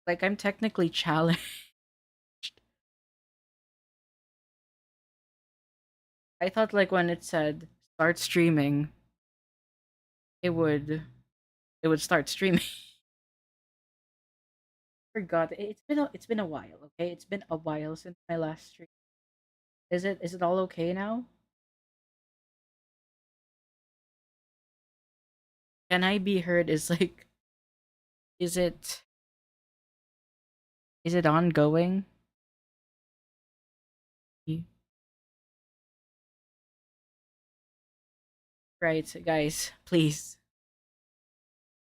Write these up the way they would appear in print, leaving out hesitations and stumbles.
Like I'm technically challenged. I thought like when it said start streaming, it would it would start streaming. Forgot. It's been a while, okay? It's been a while since my last stream. Is it all okay now? Can I be heard? Is like is it is it ongoing? Right, guys, please.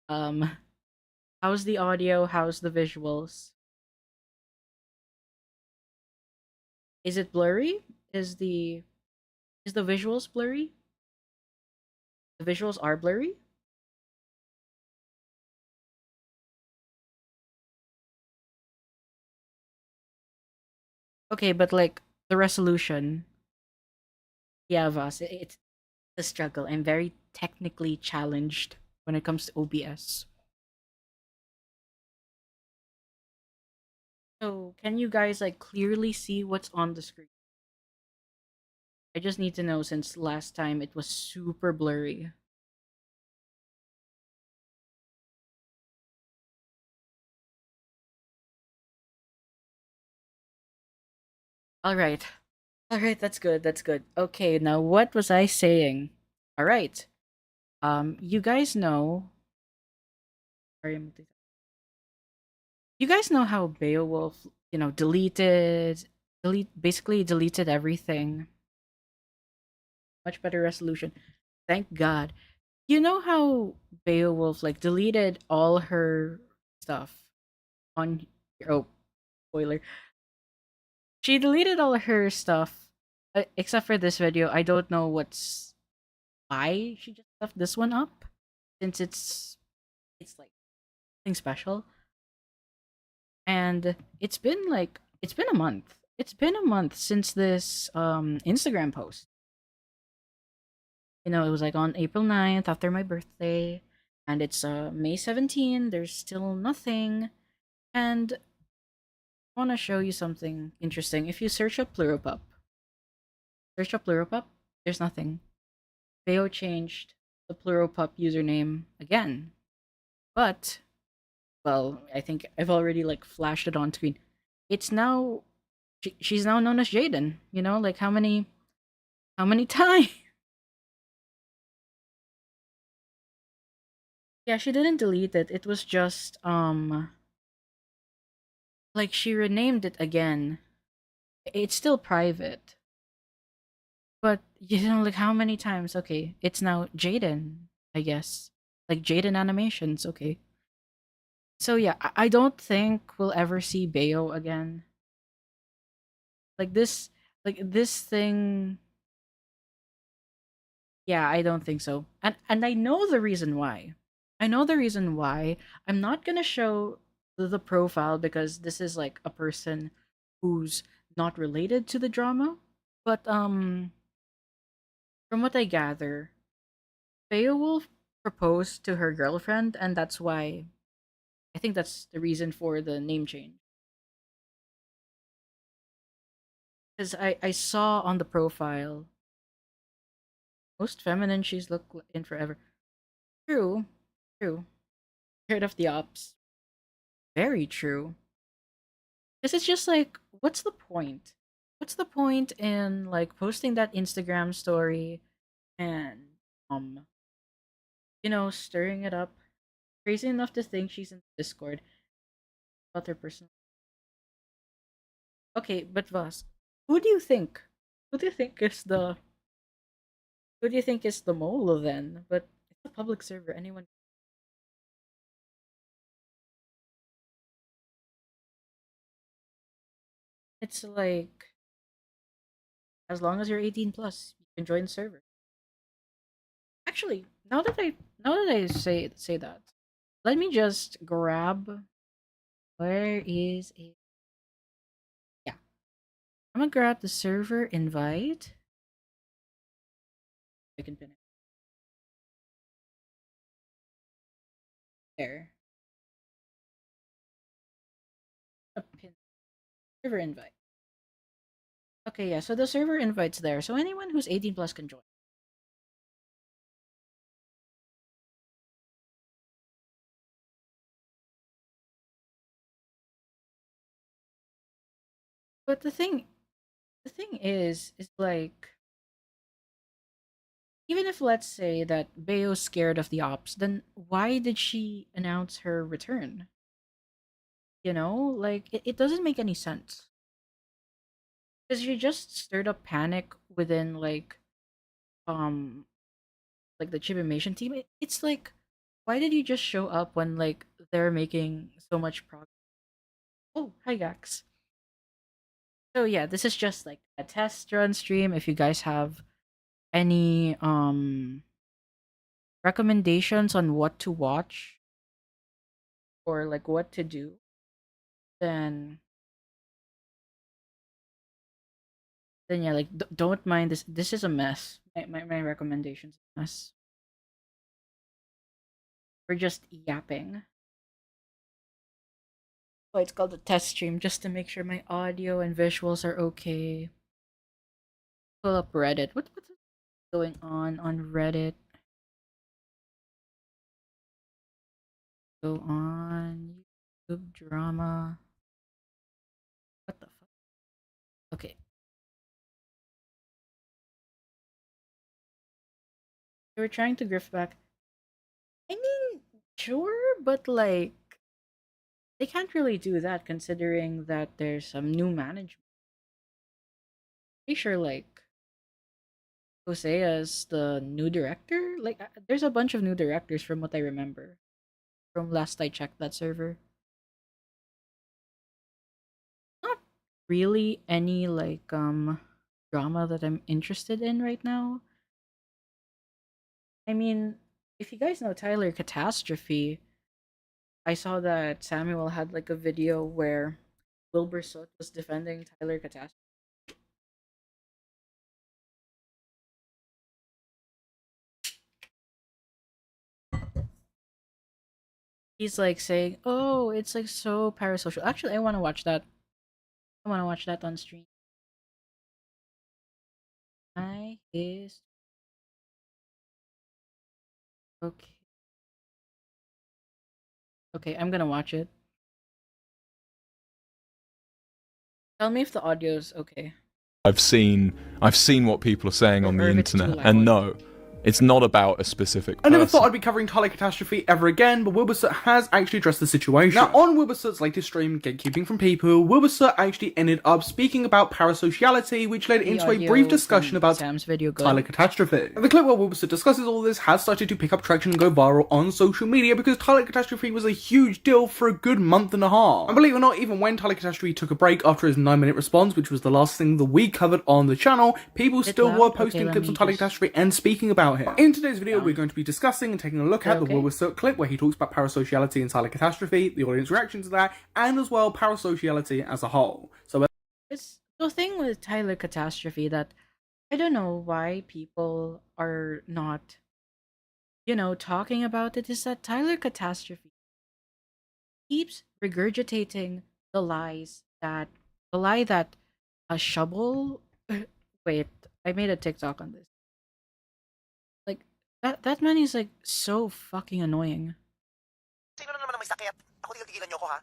Um how's the audio? How's the visuals? Is it blurry? Is the visuals blurry? The visuals are blurry? Okay, but like the resolution. Yeah, Voss, it's a struggle. I'm very technically challenged when it comes to OBS. So, can you guys like clearly see what's on the screen? I just need to know since last time it was super blurry. All right. All right, that's good. That's good. Okay, now what was I saying? All right. You guys know, sorry, you guys know how Beowulf, basically deleted everything. Much better resolution. Thank God. You know how Beowulf like deleted all her stuff on oh, spoiler. She deleted all her stuff except for this video. I don't know why she just left this one up since it's like something special. And it's been a month. It's been a month since this Instagram post. It was like on April 9th after my birthday, and it's May 17th. There's still nothing. And I want to show you something interesting. If you search up Pluropup, there's nothing. Bayo changed the Pluropup username again. But, well, I think I've already like flashed it on screen. It's now she's now known as Jaden. Like how many times? Yeah, she didn't delete it. It was just like she renamed it again. It's still private. But like how many times? Okay, it's now Jaden, I guess. Like Jaden Animations, okay. So yeah, I don't think we'll ever see Bayo again. Like this thing. Yeah, I don't think so. And I know the reason why. I know the reason why. I'm not gonna show the profile because this is like a person who's not related to the drama. But from what I gather, Beowulf proposed to her girlfriend, and that's why I think that's the reason for the name change. Because I saw on the profile, most feminine she's looked in forever. True, true. Heard of the ops. Very true. Because it's just like, what's the point? What's the point in like posting that Instagram story and um, stirring it up? Crazy enough to think she's in Discord about her personal. Okay, but Voss, who do you think? Who do you think is the Who do you think is the mole then? But it's a public server. Anyone. It's like as long as you're 18 plus, you can join the server. Actually, now that I say that, let me just grab. Where is it? Yeah, I'm gonna grab the server invite. I can pin it there. A pin server invite. Okay, yeah. So the server invite's there. So anyone who's 18 plus can join. But the thing is like, even if let's say that Bayo's scared of the ops, then why did she announce her return? Like it doesn't make any sense. Because she just stirred up panic within um like the Chibimation team. It's like, why did you just show up when like they're making so much progress? Oh, hi Gax. So yeah, this is just like a test run stream. If you guys have any recommendations on what to watch or like what to do, then yeah, like don't mind this. This is a mess. My recommendations are a mess. We're just yapping. Oh, it's called a test stream just to make sure my audio and visuals are okay. Pull up Reddit. What's going on Reddit? Go on YouTube drama. What the fuck? Okay. They were trying to grift back. I mean, sure, but like they can't really do that considering that there's some new management. Pretty sure like Hosea's the new director. Like there's a bunch of new directors from what I remember from last I checked that server. Not really any like drama that I'm interested in right now. I mean, if you guys know Tyler Catastrophe, I saw that Samuel had like a video where Wilbur Soot was defending Tyler Catastrophe. He's like saying, "Oh, it's like so parasocial." Actually, I want to watch that. I want to watch that on stream. I is okay. Okay, I'm gonna watch it. Tell me if the audio's okay I've seen what people are saying on the or if it's too internet, and loud. no, it's not about a specific I person. never thought I'd be covering Tyler Catastrophe ever again, but Wilbur Soot has actually addressed the situation. Now, on Wilbur Soot's latest stream, Gatekeeping from People, Wilbur Soot actually ended up speaking about parasociality, which led The into a audio brief discussion from about Sam's video good. Tyler Catastrophe. The clip where Wilbur Soot discusses all this has started to pick up traction and go viral on social media because Tyler Catastrophe was a huge deal for a good month and a half. And believe it or not, even when Tyler Catastrophe took a break after his 9-minute response, which was the last thing that we covered on the channel, people still loud? were Okay, posting let clips me on Tyler just- Catastrophe and speaking about him. In today's video, Down. we're going to be discussing and taking a look at the Okay. Wilbur Soot clip where he talks about parasociality and Tyler Catastrophe, the audience reaction to that, and as well parasociality as a whole. So It's the thing with Tyler Catastrophe that I don't know why people are not, talking about it, is that Tyler Catastrophe keeps regurgitating the lie that a shovel. Wait, I made a TikTok on this. Like that man is like so fucking annoying. Sino na naman ang may sakit? Ako tigil-tigilan niyo ko, ha?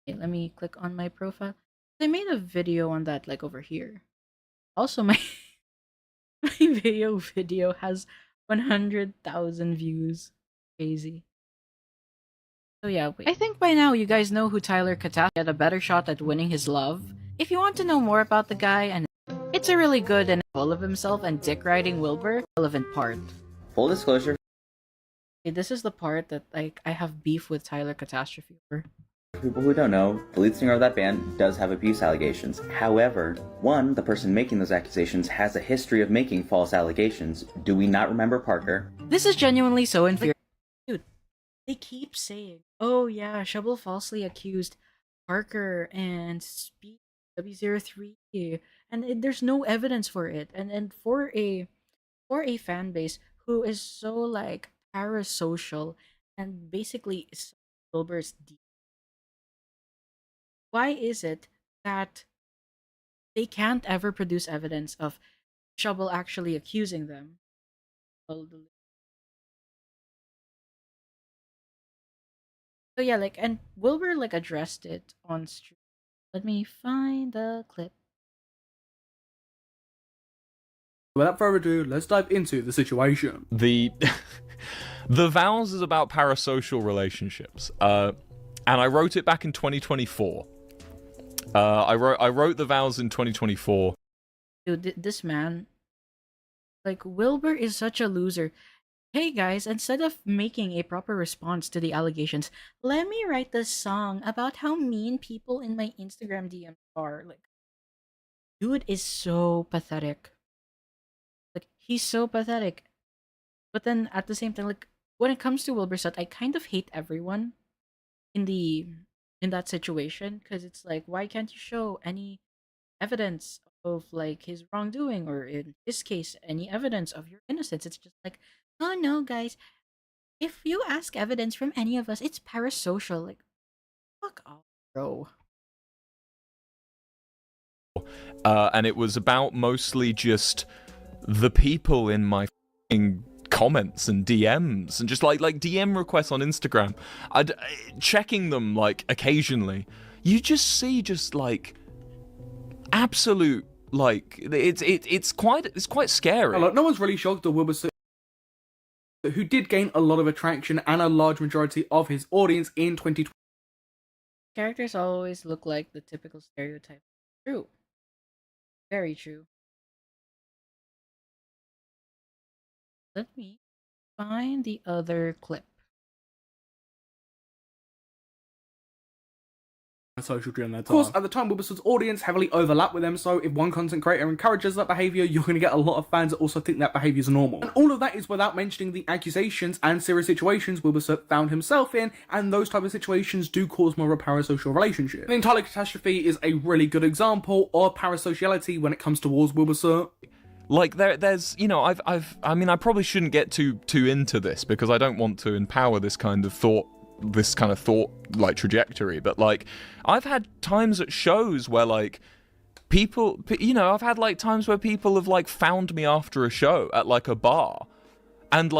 Okay, let me click on my profile. I made a video on that like over here. Also, my my video has 100,000 views. Crazy. So yeah, wait. I think by now you guys know who Tyler Catastrophe had a better shot at winning his love. If you want to know more about the guy, and it's a really good and full of himself and dick riding Wilbur relevant part. Full disclosure, Okay, this is the part that like I have beef with Tyler Catastrophe for. for people who don't know, the lead singer of that band does have abuse allegations. However, one, the person making those accusations has a history of making false allegations. Do we not remember Parker? This is genuinely so infuriating. Dude, they keep saying, "Oh yeah, Shovel falsely accused Parker and Speed W03, and there's no evidence for it." And for a fan base who is so like parasocial and basically is Wilbur's why is it that they can't ever produce evidence of Shovel actually accusing them? So yeah, like, and Wilbur like addressed it on stream. Let me find the clip. Without further ado, let's dive into the situation. The the vows is about parasocial relationships, and I wrote it back in 2024. I wrote the vows in 2024. Dude, this man, like, Wilbur is such a loser. Hey guys, instead of making a proper response to the allegations, let me write this song about how mean people in my Instagram DMs are. Like, dude is so pathetic. Like, he's so pathetic. But then at the same time, like, when it comes to Wilbur Sut, I kind of hate everyone in that situation, because it's like, why can't you show any evidence of like his wrongdoing, or in this case any evidence of your innocence? It's just like, oh no guys, if you ask evidence from any of us, it's parasocial. Like, fuck off, bro. And it was about mostly just the people in my f***ing comments and DMs and just like DM requests on Instagram. Checking them like occasionally. You just see just like absolute like it's quite scary. Look, no one's really shocked that Wilbur Soot, who did gain a lot of attraction and a large majority of his audience in 2020. Characters always look like the typical stereotype. True. Very true. Let me find the other clip. Social during that time. Of course, at the time, Wilbur Soot's audience heavily overlapped with them, so if one content creator encourages that behaviour, you're going to get a lot of fans that also think that behaviour is normal. And all of that is without mentioning the accusations and serious situations Wilbur Soot found himself in, and those type of situations do cause more of a parasocial relationship. The entire catastrophe is a really good example of parasociality when it comes towards Wilbur Soot. Like there's I mean I probably shouldn't get too into this because I don't want to empower this kind of thought like trajectory, but like I've had times at shows where like people, I've had like times where people have like found me after a show at like a bar, and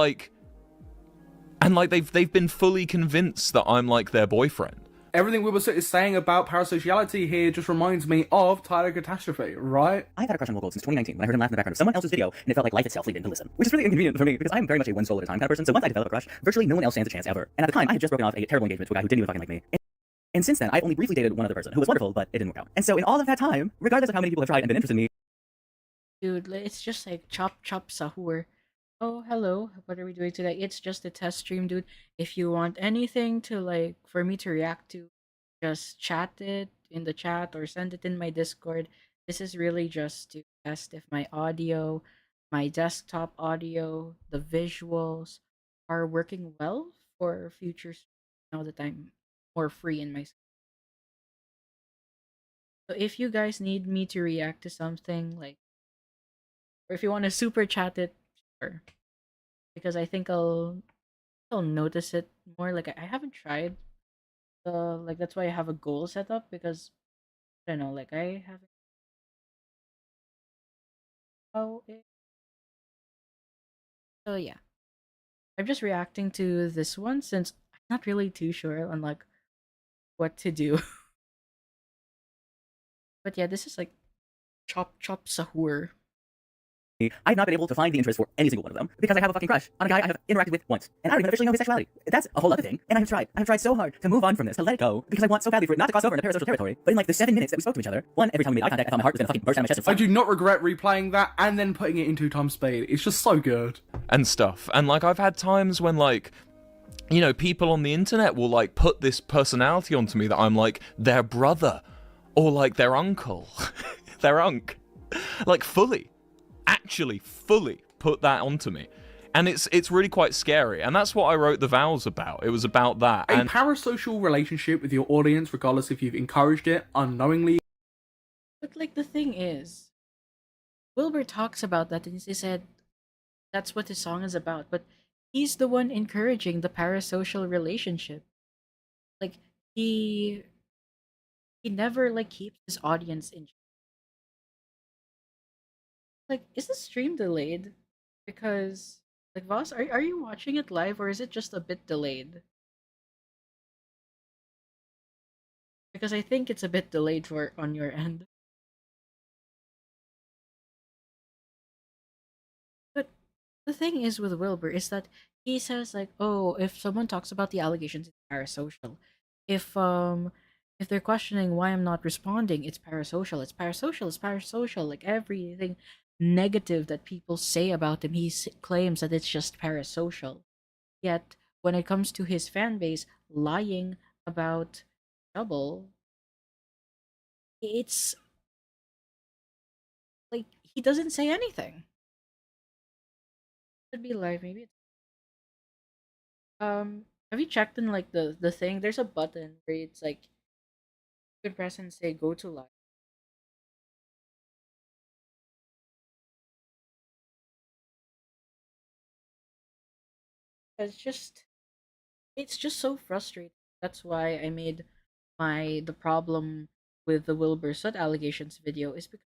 they've been fully convinced that I'm like their boyfriend. Everything Wilbur Soot is saying about parasociality here just reminds me of Tyler Catastrophe, right? I've had a crush on Will Gold since 2019 when I heard him laugh in the background of someone else's video, and it felt like life itself leading to listen. Which is really inconvenient for me, because I'm very much a one soul at a time kind of person, so once I develop a crush, virtually no one else stands a chance ever. And at the time, I had just broken off a terrible engagement to a guy who didn't even fucking like me. And since then, I've only briefly dated one other person, who was wonderful, but it didn't work out. And so in all of that time, regardless of how many people have tried and been interested in me... Dude, it's just like chop chop sahur. Oh, hello, what are we doing today? It's just a test stream, dude. If you want anything to like, for me to react to, just chat it in the chat or send it in my Discord. This is really just to test if my audio, my desktop audio, the visuals are working well for future streams now that I'm more free in my. So if you guys need me to react to something, like, or if you want to super chat it, sure. Because I think I'll notice it more. Like, I haven't tried. Like, that's why I have a goal set up, because I don't know, like, I haven't. So yeah, I'm just reacting to this one since I'm not really too sure on like what to do. But yeah, this is like chop chop sahur. I've not been able to find the interest for any single one of them, because I have a fucking crush on a guy I have interacted with once, and I don't even officially know his sexuality. That's a whole other thing, and I've tried so hard to move on from this, to let it go, because I want so badly for it not to cross over into parasocial territory. But in like the 7 minutes that we spoke to each other, one, every time we made eye contact, I thought my heart was gonna fucking burst out of my chest. I do not regret replaying that and then putting it in 2 times speed. It's just so good. And stuff. And like I've had times when like, people on the internet will like put this personality onto me that I'm like their brother or like their uncle, their unk, like actually fully put that onto me, and it's really quite scary, and that's what I wrote the vows about. It was about that. A parasocial relationship with your audience, regardless if you've encouraged it unknowingly. But like, the thing is, Wilbur talks about that and he said that's what his song is about, but he's the one encouraging the parasocial relationship. Like, he he never like keeps his audience in. Like, is the stream delayed? Because like Voss, are you watching it live or is it just a bit delayed? Because I think it's a bit delayed for on your end. But the thing is with Wilbur is that he says like, oh, if someone talks about the allegations, it's parasocial. If um if they're questioning why I'm not responding, it's parasocial. It's parasocial. It's parasocial. Like everything negative that people say about him, claims that it's just parasocial. Yet when it comes to his fan base lying about trouble, it's like he doesn't say anything. Could be live, maybe. Have you checked in like the thing? There's a button where it's like you could press and say go to live. It's just it's just so frustrating. That's why I made the problem with the Wilbur Soot allegations video is because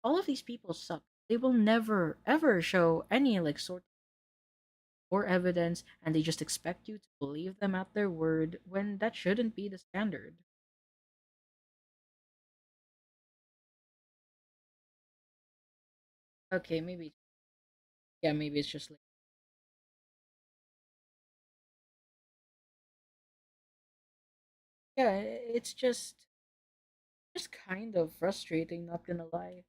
all of these people suck. They will never ever show any like sort or evidence, and they just expect you to believe them at their word when that shouldn't be the standard. Okay, maybe yeah, maybe it's just like yeah, it's just kind of frustrating, not gonna lie.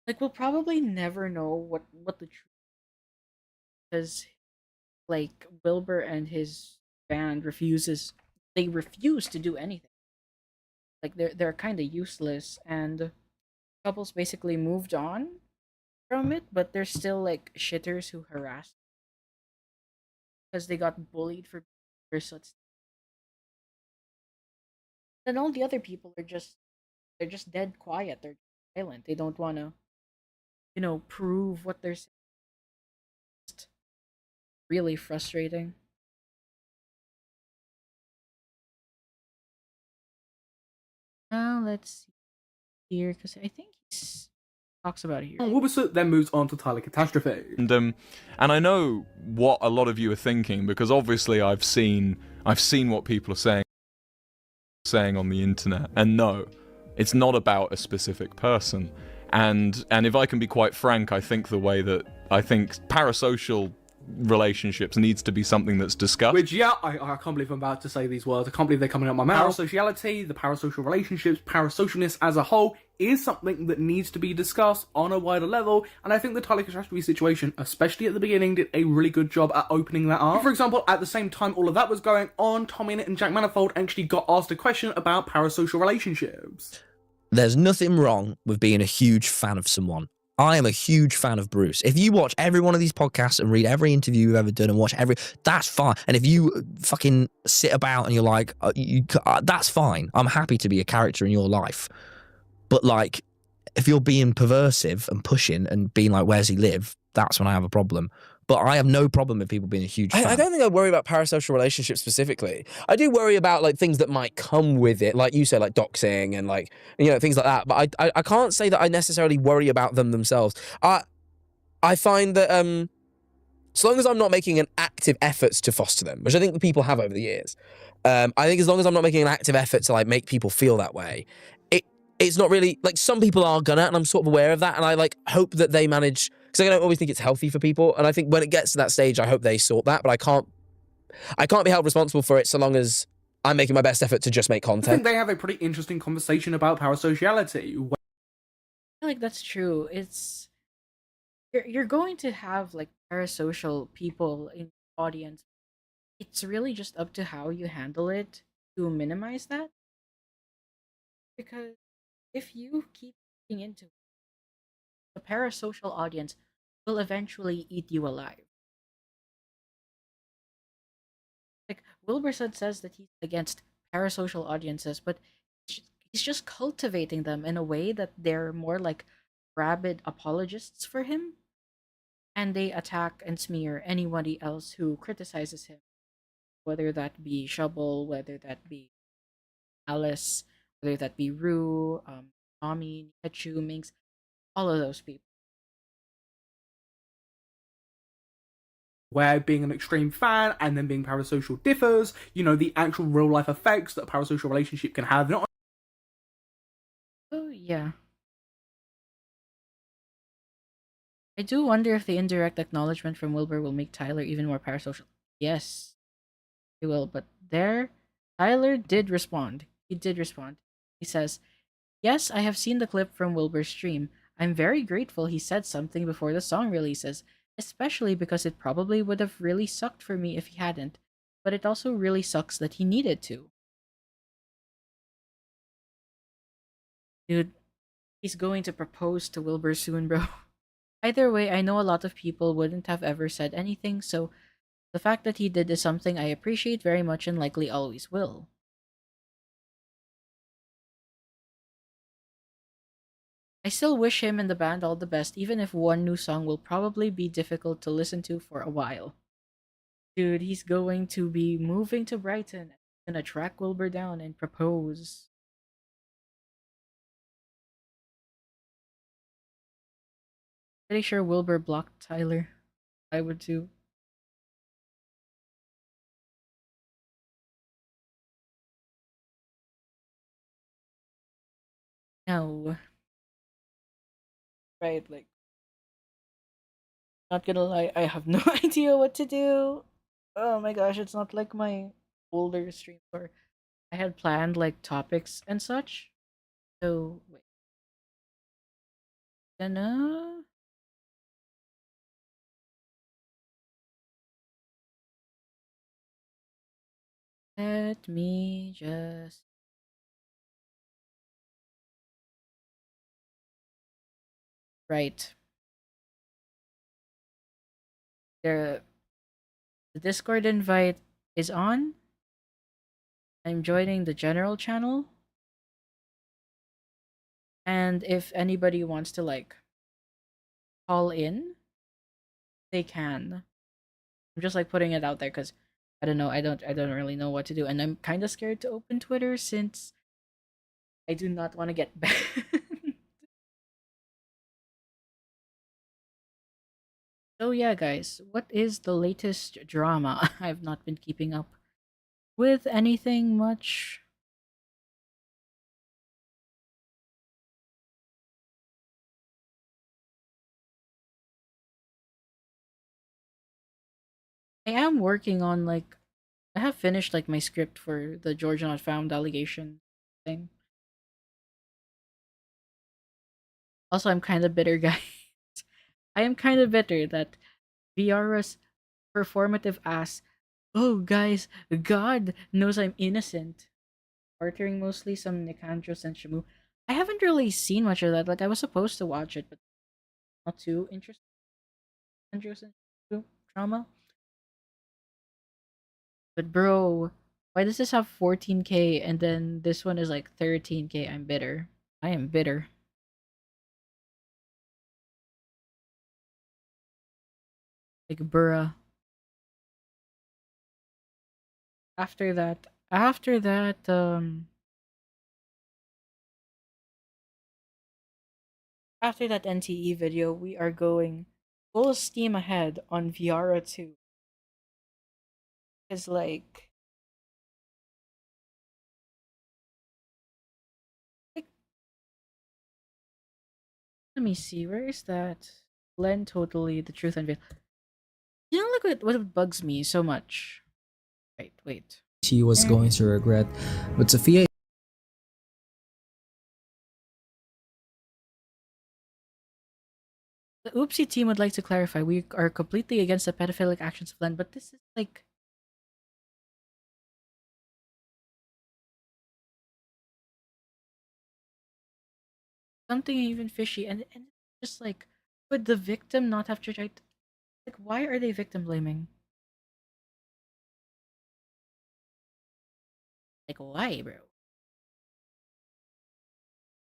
Like we'll probably never know what the truth is. Like Wilbur and his band they refuse to do anything. Like they're kind of useless, and couples basically moved on from it, but they're still like shitters who harass because they got bullied for such. Then all the other people are they're just dead quiet. They're silent. They don't want to prove what they're saying. It's really frustrating. Now let's see here because I think he talks about it here. Wilbur Soot then moves on to Tyler Catastrophe. And I know what a lot of you are thinking because obviously I've seen what people are saying on the internet, and no, it's not about a specific person. And if I can be quite frank, I think parasocial relationships needs to be something that's discussed. Which, yeah, I can't believe I'm about to say these words. I can't believe they're coming out of my mouth. Parasociality, the parasocial relationships, parasocialness as a whole is something that needs to be discussed on a wider level, and I think the Tyler Catastrophe situation, especially at the beginning, did a really good job at opening that up. For example, at the same time all of that was going on, Tommy and Jack Manifold actually got asked a question about parasocial relationships. There's nothing wrong with being a huge fan of someone. I am a huge fan of Bruce. If you watch every one of these podcasts and read every interview you've ever done and watch that's fine. And if you fucking sit about and you're like, that's fine. I'm happy to be a character in your life. But like, if you're being perversive and pushing and being like, where's he live? That's when I have a problem. But I have no problem with people being a huge fan. I don't think I worry about parasocial relationships specifically. I do worry about like things that might come with it, like you say, like doxing and like things like that. But I can't say that I necessarily worry about them themselves. I find that as long as I'm not making an active effort to foster them, which I think the people have over the years, I think as long as I'm not making an active effort to like make people feel that way, it's not really like some people are gonna, and I'm sort of aware of that, and I like hope that they manage. Because I don't always think it's healthy for people, and I think when it gets to that stage, I hope they sort that. But I can't be held responsible for it so long as I'm making my best effort to just make I think content. they have a pretty interesting conversation about parasociality. I feel like that's true. You're going to have like parasocial people in the audience. It's really just up to how you handle it to minimize that. Because if you keep looking into it, the parasocial audience will eventually eat you alive. Like Wilbur says that he's against parasocial audiences, but he's just cultivating them in a way that they're more like rabid apologists for him, and they attack and smear anybody else who criticizes him, whether that be Shovel, whether that be Alice, whether that be Rue, Tommy, Pikachu, Minx, all of those people. Where being an extreme fan and then being parasocial differs, the actual real life effects that a parasocial relationship can have, not Oh yeah. I do wonder if the indirect acknowledgement from Wilbur will make Tyler even more parasocial. Yes, it will, but Tyler did respond. He did respond. He says, "Yes, I have seen the clip from Wilbur's stream. I'm very grateful he said something before the song releases, especially because it probably would have really sucked for me if he hadn't. But it also really sucks that he needed to." Dude, he's going to propose to Wilbur soon, bro. Either way, I know a lot of people wouldn't have ever said anything, so the fact that he did is something I appreciate very much and likely always will. I still wish him and the band all the best, even if one new song will probably be difficult to listen to for a while. Dude, he's going to be moving to Brighton, gonna track Wilbur down and propose. Pretty sure Wilbur blocked Tyler. I would too. No. Right, like, not gonna lie, I have no idea what to do. Oh my gosh, it's not like my older streams where I had planned like topics and such. So wait. Gonna let me just right. The Discord invite is on. I'm joining the general channel. And if anybody wants to like call in, they can. I'm just like putting it out there because I don't know, I don't really know what to do. And I'm kinda scared to open Twitter since I do not want to get banned. So yeah, guys, what is the latest drama? I've not been keeping up with anything much. I am working on like I have finished like my script for the Georgia Not Found allegation thing. Also, I'm kind of bitter, guys. I am kind of bitter that Viara's performative ass. Oh, guys, God knows I'm innocent. Bartering mostly some Nicandros and Shamu. I haven't really seen much of that. Like I was supposed to watch it, but not too interested. Nicandros and Shamu drama. But bro, why does this have 14K and then this one is like 13K? I'm bitter. I am bitter. Like bruh. After that, after that NTE video, we are going full steam ahead on Viara 2. Cause like let me see, where is that? Len totally the truth unveiled. You know like what bugs me so much? Right, wait. She was going to regret, but Sophia. The Oopsie team would like to clarify we are completely against the pedophilic actions of Len, but this is like something even fishy and just like would the victim not have to try like why are they victim blaming? Like why, bro?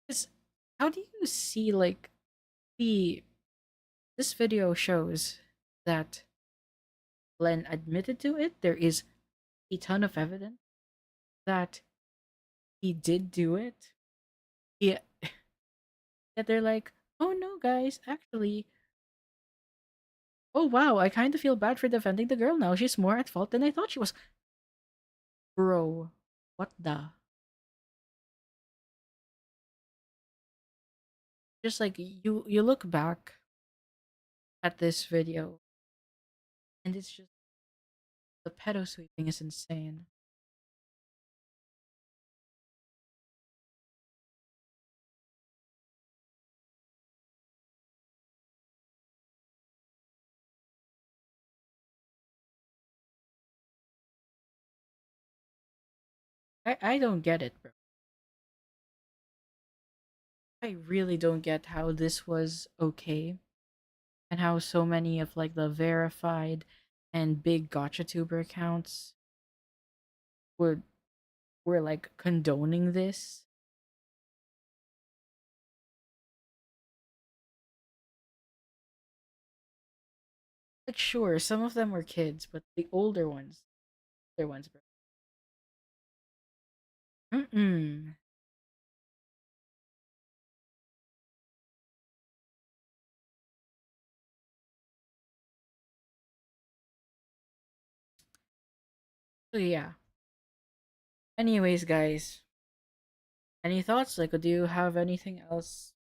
Because how do you see like the this video shows that Len admitted to it. There is a ton of evidence that he did do it, yeah, that they're like, oh no, guys, actually, oh wow, I kind of feel bad for defending the girl now. She's more at fault than I thought she was. Bro, what the? Just like you look back at this video, and it's just the pedo sweeping is insane. I don't get it, bro. I really don't get how this was okay, and how so many of like the verified and big gotcha tuber accounts would were like condoning this. Like sure, some of them were kids, but the older ones, bro. Mm-mm. So yeah. Anyways, guys, any thoughts? Like, do you have anything else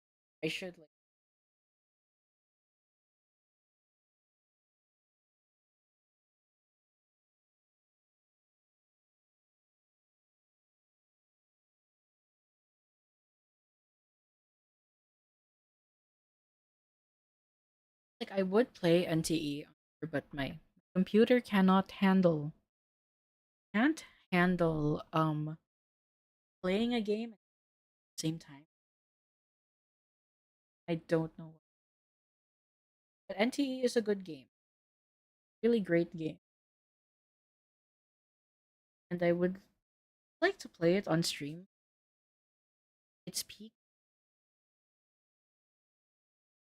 I should like? Like, I would play NTE, but my computer can't handle playing a game at the same time. I don't know. But NTE is a good game, really great game, and I would like to play it on stream. It's peak.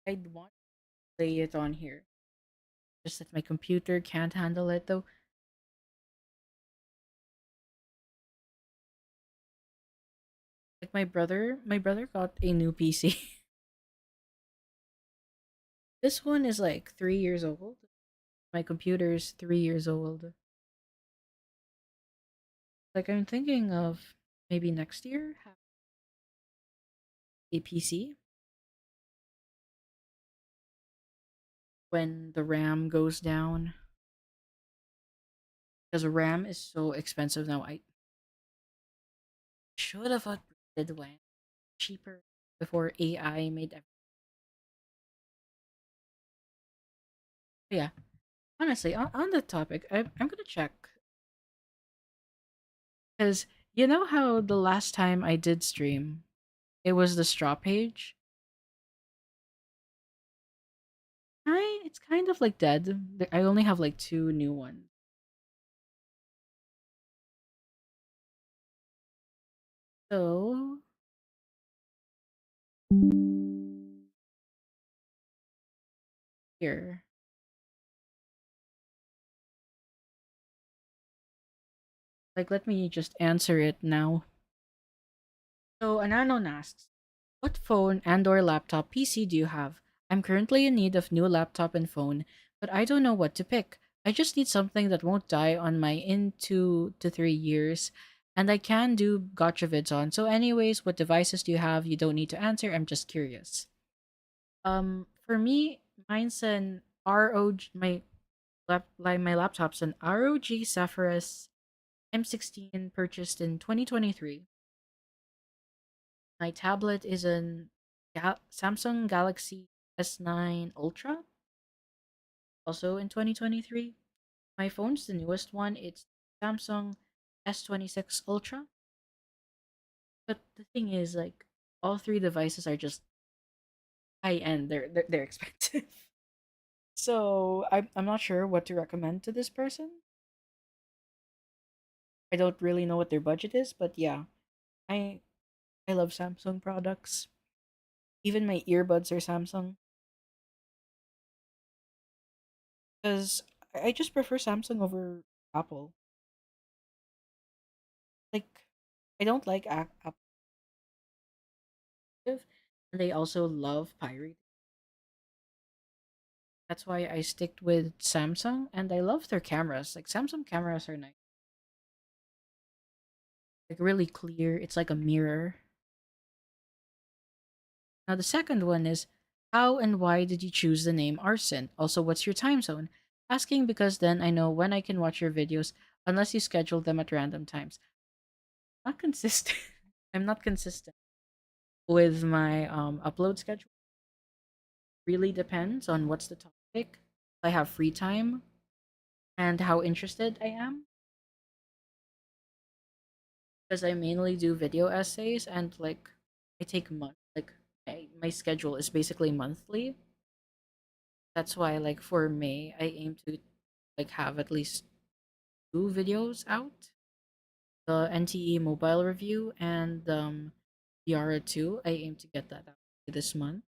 I'd want to play it on here. Just that my computer can't handle it though. Like my brother got a new PC. This one is like 3 years old. My computer's 3 years old. Like I'm thinking of maybe next year have a PC when the RAM goes down. Because RAM is so expensive now. I should have upgraded when cheaper before AI made everything. Yeah, honestly, on the topic, I'm gonna check because you know how the last time I did stream, it was the straw page. It's kind of like dead. I only have like two new ones. So here, like, let me just answer it now. So Ananon asks, what phone and/or laptop PC do you have? I'm currently in need of new laptop and phone, but I don't know what to pick. I just need something that won't die on my in 2 to 3 years, and I can do gotcha vids on. So, anyways, what devices do you have? You don't need to answer. I'm just curious. For me, mine's an ROG. My laptop's an ROG Zephyrus M16 purchased in 2023. My tablet is an Samsung Galaxy S9 Ultra, also in 2023. My phone's the newest one. It's Samsung S26 Ultra. But the thing is, like, all three devices are just high end. They're expensive. So I'm not sure what to recommend to this person. I don't really know what their budget is, but yeah, I I love Samsung products. Even my earbuds are Samsung because I just prefer Samsung over Apple. Like I don't like and they also love pirating. That's why I stick with Samsung, and I love their cameras. Like Samsung cameras are nice, like really clear. It's like a mirror. Now the second one is, how and why did you choose the name Arson? Also, what's your time zone? Asking because then I know when I can watch your videos, unless you schedule them at random times. Not consistent. I'm not consistent with my upload schedule. Really depends on what's the topic. If I have free time and how interested I am. Because I mainly do video essays and like I take month like my schedule is basically monthly. That's why like for May I aim to like have at least 2 videos out. The NTE mobile review and Yara 2. I aim to get that out this month.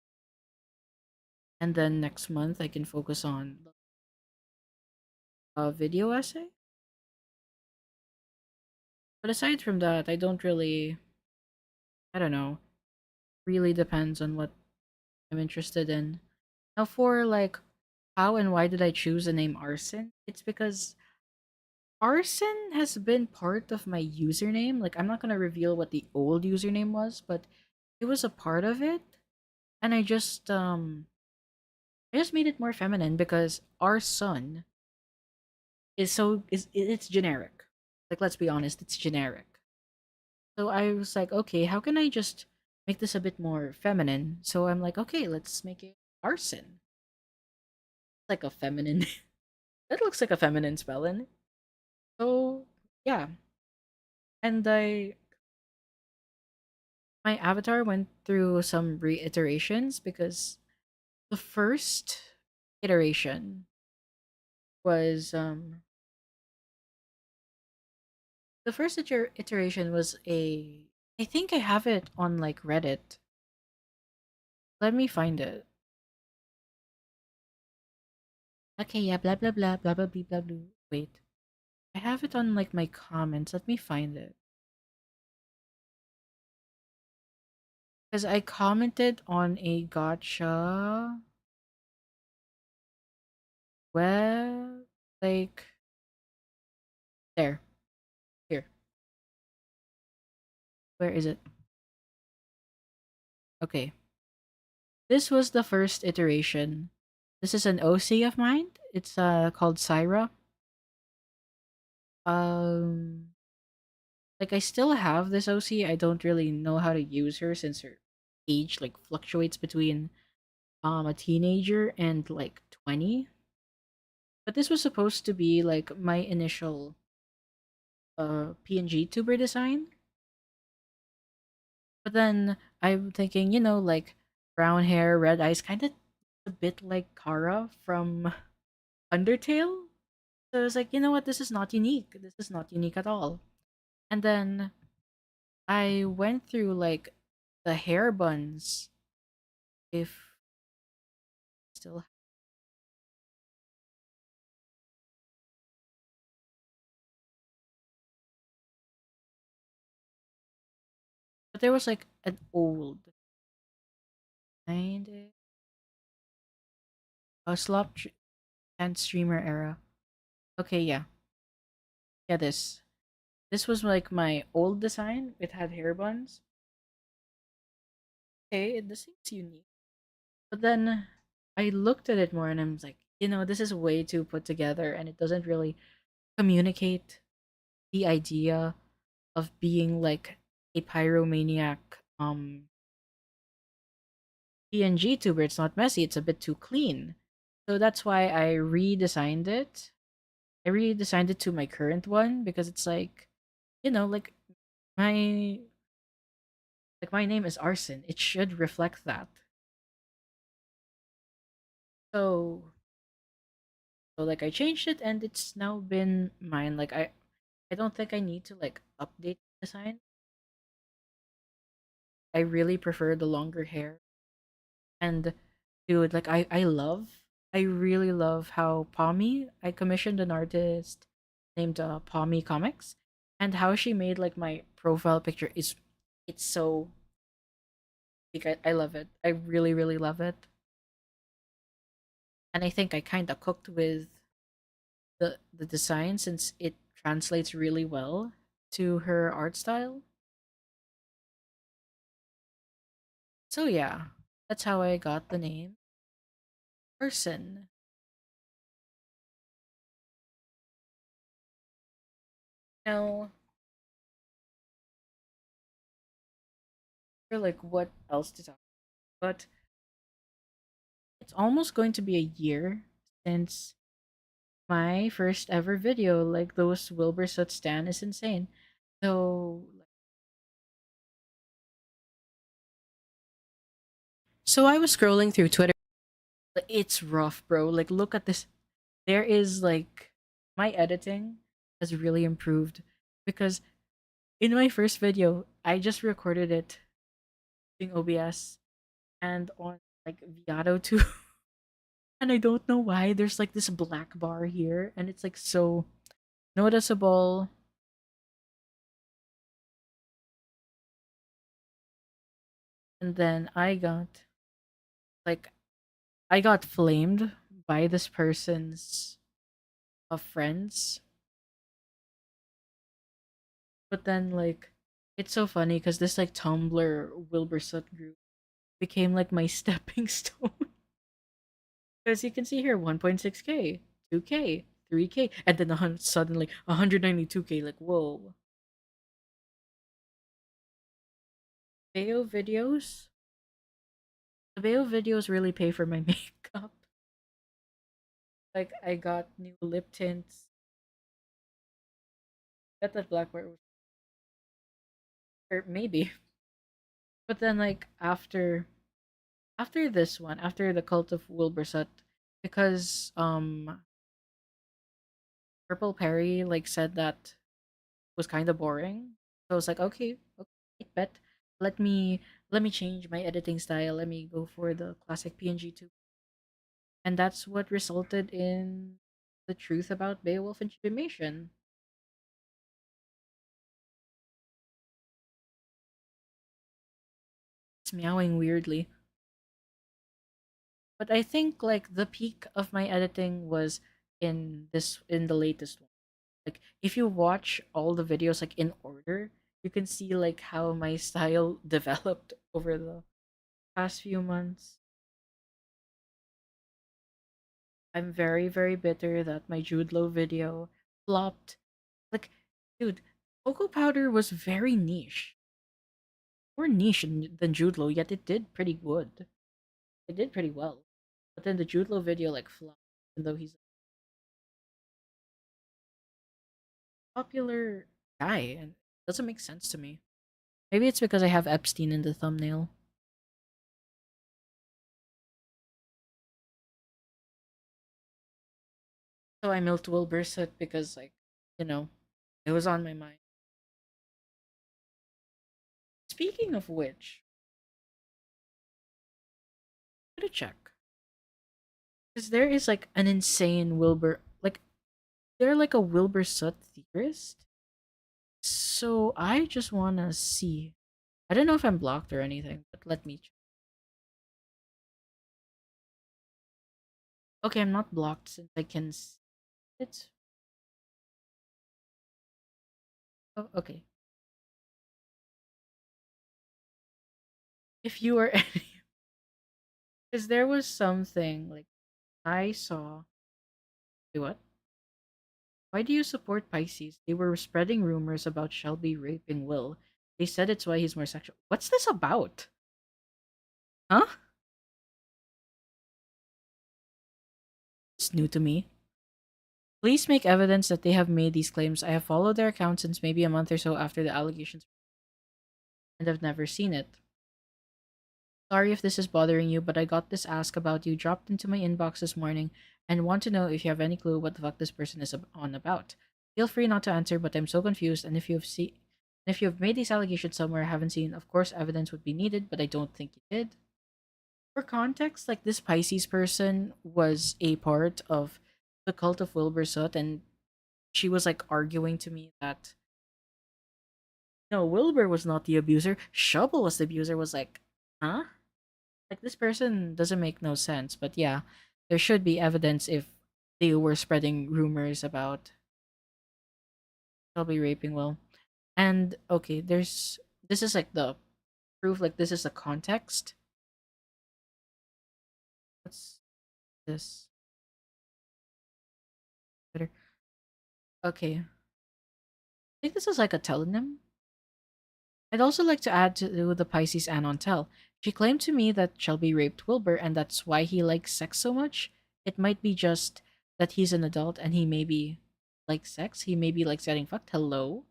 And then next month I can focus on a video essay. But aside from that, I don't really, I don't know, really depends on what I'm interested in. Now for like how and why did I choose the name Arson? It's because Arson has been part of my username. Like I'm not gonna reveal what the old username was, but it was a part of it. And I just made it more feminine because our son is it's generic. Like let's be honest, it's generic. So I was like, okay, how can I just make this a bit more feminine? So I'm like, okay, let's make it Arson. Like a feminine. That looks like a feminine spelling. So yeah, and my avatar went through some reiterations because the first iteration was the first iteration was a I think I have it on like Reddit. Let me find it. Okay, yeah, blah blah blah blah blah blah blah blah. Wait, I have it on like my comments. Let me find it because I commented on a gotcha. Well, like there, here. Where is it? Okay. This was the first iteration. This is an OC of mine. It's called Syra. Um like I still have this OC. I don't really know how to use her since her age like fluctuates between a teenager and like 20. But this was supposed to be like my initial PNG tuber design. But then I'm thinking, like brown hair, red eyes, kind of a bit like Kara from Undertale. So I was like, you know what? This is not unique. This is not unique at all. And then I went through like the hair buns. If still, but there was like an old kind of a and streamer era. Okay, yeah, yeah. This was like my old design. It had hair buns. Okay, this seems unique. But then I looked at it more and I'm like, this is way too put together and it doesn't really communicate the idea of being like a pyromaniac PNG tuber. It's not messy, it's a bit too clean. So that's why I redesigned it. I redesigned it to my current one because it's like, like my my name is Arson. It should reflect that. So like I changed it and it's now been mine. Like I don't think I need to like update the design. I really prefer the longer hair. And dude, like I really love how Pommy, I commissioned an artist named Pommy Comics And how she made like my profile picture is it's so like I love it. I really, really love it. And I think I kinda cooked with the design since it translates really well to her art style. So yeah, that's how I got the name Person. Now, for like what else to talk, but it's almost going to be a year since my first ever video. Like those Wilbur Soot Stan is insane. So I was scrolling through Twitter. It's rough, bro. Like look at this. There is like my editing has really improved because in my first video, I just recorded it using OBS and on like Viato too. And I don't know why there's like this black bar here and it's like so noticeable. And then like I got flamed by this person's friends. But then like it's so funny because this like Tumblr Wilbur Soot group became like my stepping stone. Because you can see here 1.6k, 2k, 3k, and then suddenly 192k. Like, whoa. Bayo videos? The Bayo videos really pay for my makeup. Like, I got new lip tints. Got that black bar. Or maybe. But then, like, after this one, after the Cult of Wilbur Soot, because Purple Perry like said that was kind of boring. So I was like, okay, bet. Let me let me change my editing style. Let me go for the classic PNG too. And that's what resulted in the truth about Beowulf and Chibimation. It's meowing weirdly. But I think like the peak of my editing was in the latest one. Like if you watch all the videos like in order, you can see like how my style developed over the past few months. I'm very, very bitter that my Jude Law video flopped. Like, dude, Cocoa Powder was very niche. More niche than Jude Law, yet it did pretty good. It did pretty well. But then the Jude Law video like flopped, even though he's a popular guy, and it doesn't make sense to me. Maybe it's because I have Epstein in the thumbnail. So I milked Wilbur Soot because like, you know, it was on my mind. Speaking of which, I'm gonna check. Because there is like an insane Wilbur, like they're like a Wilbur Soot theorist. So I just wanna see. I don't know if I'm blocked or anything, but let me check. Okay, I'm not blocked since I can see it. Oh, okay. If you are any, because there was something like I saw. Wait, what? Why do you support Pisces? They were spreading rumors about Shelby raping Will. They said it's why he's more sexual. What's this about? Huh? It's new to me. Please make evidence that they have made these claims. I have followed their account since maybe a month or so after the allegations and have never seen it. Sorry if this is bothering you, but I got this ask about you dropped into my inbox this morning and want to know if you have any clue what the fuck this person is on about. Feel free not to answer, but I'm so confused, and if you have made these allegations somewhere I haven't seen, of course evidence would be needed, but I don't think you did. For context, like this Pisces person was a part of the cult of Wilbur Soot, and she was like arguing to me that No, Wilbur was not the abuser. Shovel was the abuser. Was like, huh? Like this person doesn't make no sense. But yeah, there should be evidence if they were spreading rumors about Shelby raping Will. And okay, this is like the proof. Like this is the context. What's this? Better. Okay, I think this is like a telonym. I'd also like to add to the Pisces Anon tell. She claimed to me that Shelby raped Wilbur and that's why he likes sex so much. It might be just that he's an adult and he maybe likes sex. He maybe likes getting fucked. Hello?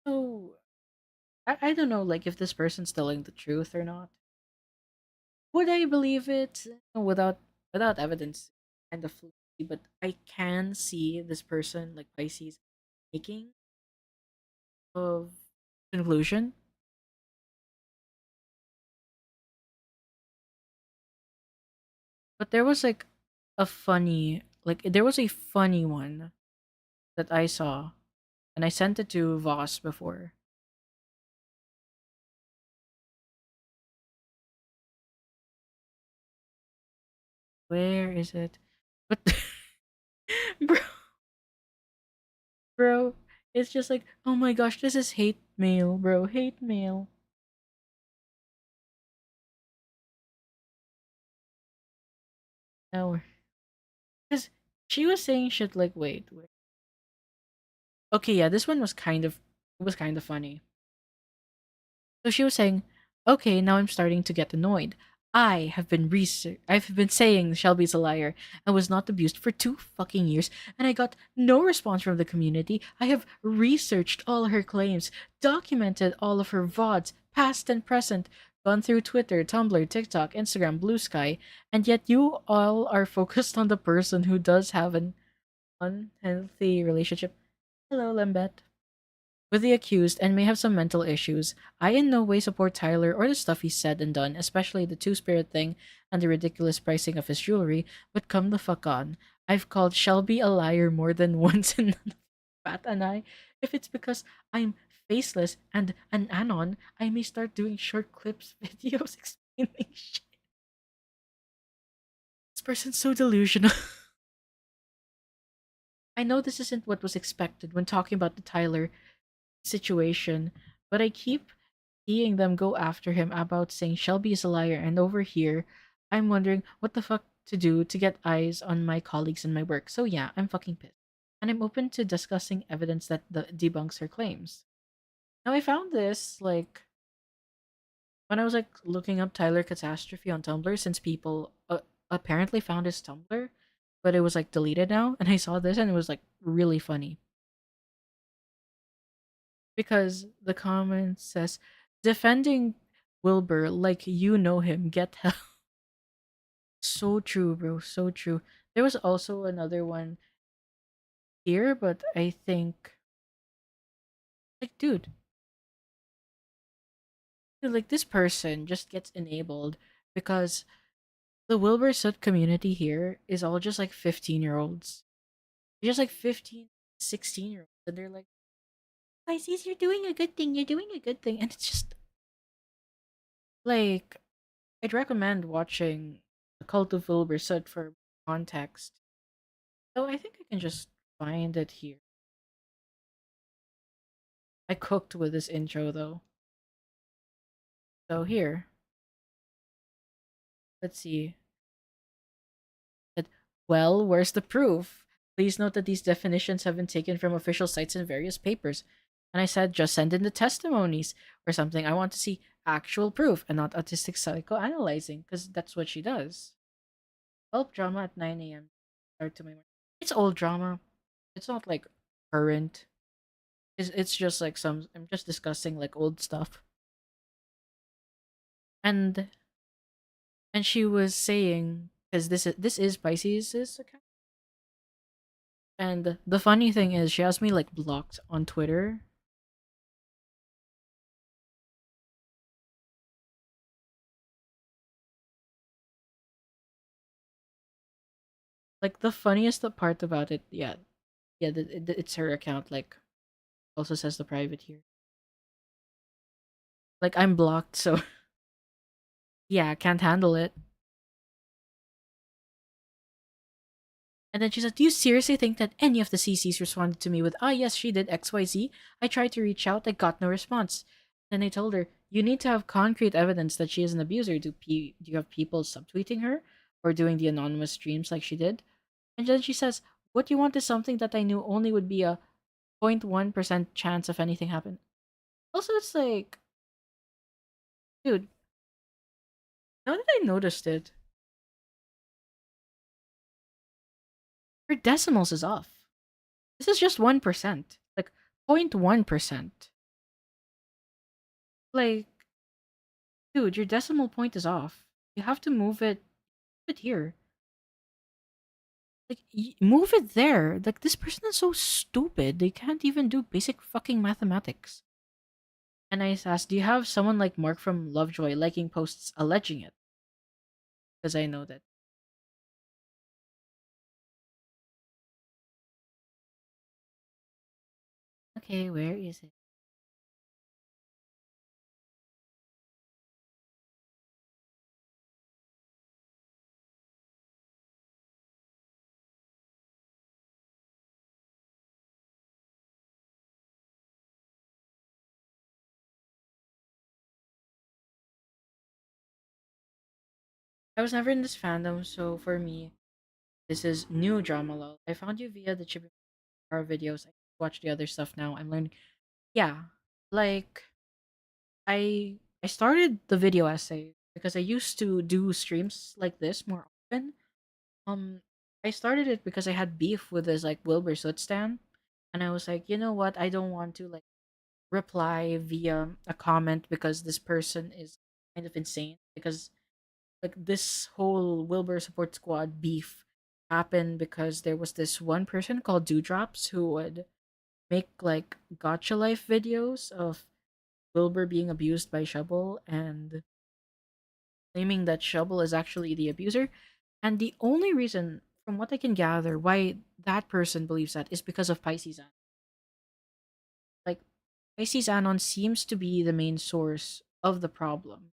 So, I don't know, like, if this person's telling the truth or not. Would I believe it? Without evidence, kind of fluky, but I can see this person, like Pisces, making of conclusion. But there was like there was a funny one that I saw, and I sent it to Voss before. Where is it? But bro, bro, it's just like, oh my gosh, this is hate mail, bro, hate mail. No, because she was saying shit like, wait. Okay, yeah, this one was kind of funny. So she was saying, "Okay, now I'm starting to get annoyed. I've been saying Shelby's a liar and was not abused for 2 fucking years, and I got no response from the community. I have researched all her claims, documented all of her VODs, past and present, gone through Twitter, Tumblr, TikTok, Instagram, Blue Sky, and yet you all are focused on the person who does have an unhealthy relationship. Hello, Lembet. With the accused and may have some mental issues. I in no way support Tyler or the stuff he said and done, especially the two-spirit thing and the ridiculous pricing of his jewelry, but come the fuck on. I've called Shelby a liar more than once and none of Pat and I. If it's because I'm faceless and an anon, I may start doing short clips, videos explaining shit. This person's so delusional. I know this isn't what was expected when talking about the Tyler situation, but I keep seeing them go after him about saying Shelby is a liar, and over here, I'm wondering what the fuck to do to get eyes on my colleagues and my work. So yeah, I'm fucking pissed. And I'm open to discussing evidence that debunks her claims. Now I found this like when I was like looking up Tyler Catastrophe on Tumblr since people apparently found his Tumblr, but it was like deleted now, and I saw this and it was like really funny. Because the comment says, defending Wilbur like you know him, get help. So true, bro. So true. There was also another one here, but I think, like, dude, like, this person just gets enabled because the Wilbur Soot community here is all just like 15-year-olds. Just like 15, 16-year-olds. And they're like, Pisces, you're doing a good thing. You're doing a good thing. And it's just like, I'd recommend watching The Cult of Wilbur Soot for context. So I think I can just find it here. I cooked with this intro though. So here, let's see. That well, where's the proof? Please note that these definitions have been taken from official sites and various papers. And I said, just send in the testimonies or something. I want to see actual proof and not autistic psychoanalyzing, because that's what she does. Help drama at 9 a.m. Start to my morning. It's old drama. It's not like current. It's just like some. I'm just discussing like old stuff. And she was saying because this is Pisces' account. And the funny thing is, she has me like blocked on Twitter. Like the funniest part about it, yeah, it's her account. Like Also says the private here. Like, I'm blocked, so yeah, can't handle it. And then she said, "Do you seriously think that any of the CCs responded to me with, ah, yes, she did XYZ? I tried to reach out, I got no response." Then I told her, "You need to have concrete evidence that she is an abuser. Do you have people subtweeting her or doing the anonymous streams like she did?" And then she says, "What you want is something that I knew only would be a 0.1% chance of anything happen." Also, it's like, dude, now that I noticed it, her decimals is off. This is just 1%. Like 0.1%. Like, dude, your decimal point is off. You have to move it here. Like, move it there. Like, this person is so stupid. They can't even do basic fucking mathematics. And I asked, do you have someone like Mark from Lovejoy liking posts alleging it? Because I know that. Okay, where is it? I was never in this fandom, so for me, this is new drama lol. I found you via the Chibi videos. I watch the other stuff now. I'm learning. Yeah, like I started the video essay because I used to do streams like this more often. Um, I started it because I had beef with this like Wilbur Soot stan, and I was like, you know what? I don't want to like reply via a comment because this person is kind of insane. Because like this whole Wilbur support squad beef happened because there was this one person called Dewdrops who would make like gotcha life videos of Wilbur being abused by Shovel and claiming that Shovel is actually the abuser. And the only reason, from what I can gather, why that person believes that is because of Pisces Anon. Like, Pisces Anon seems to be the main source of the problem,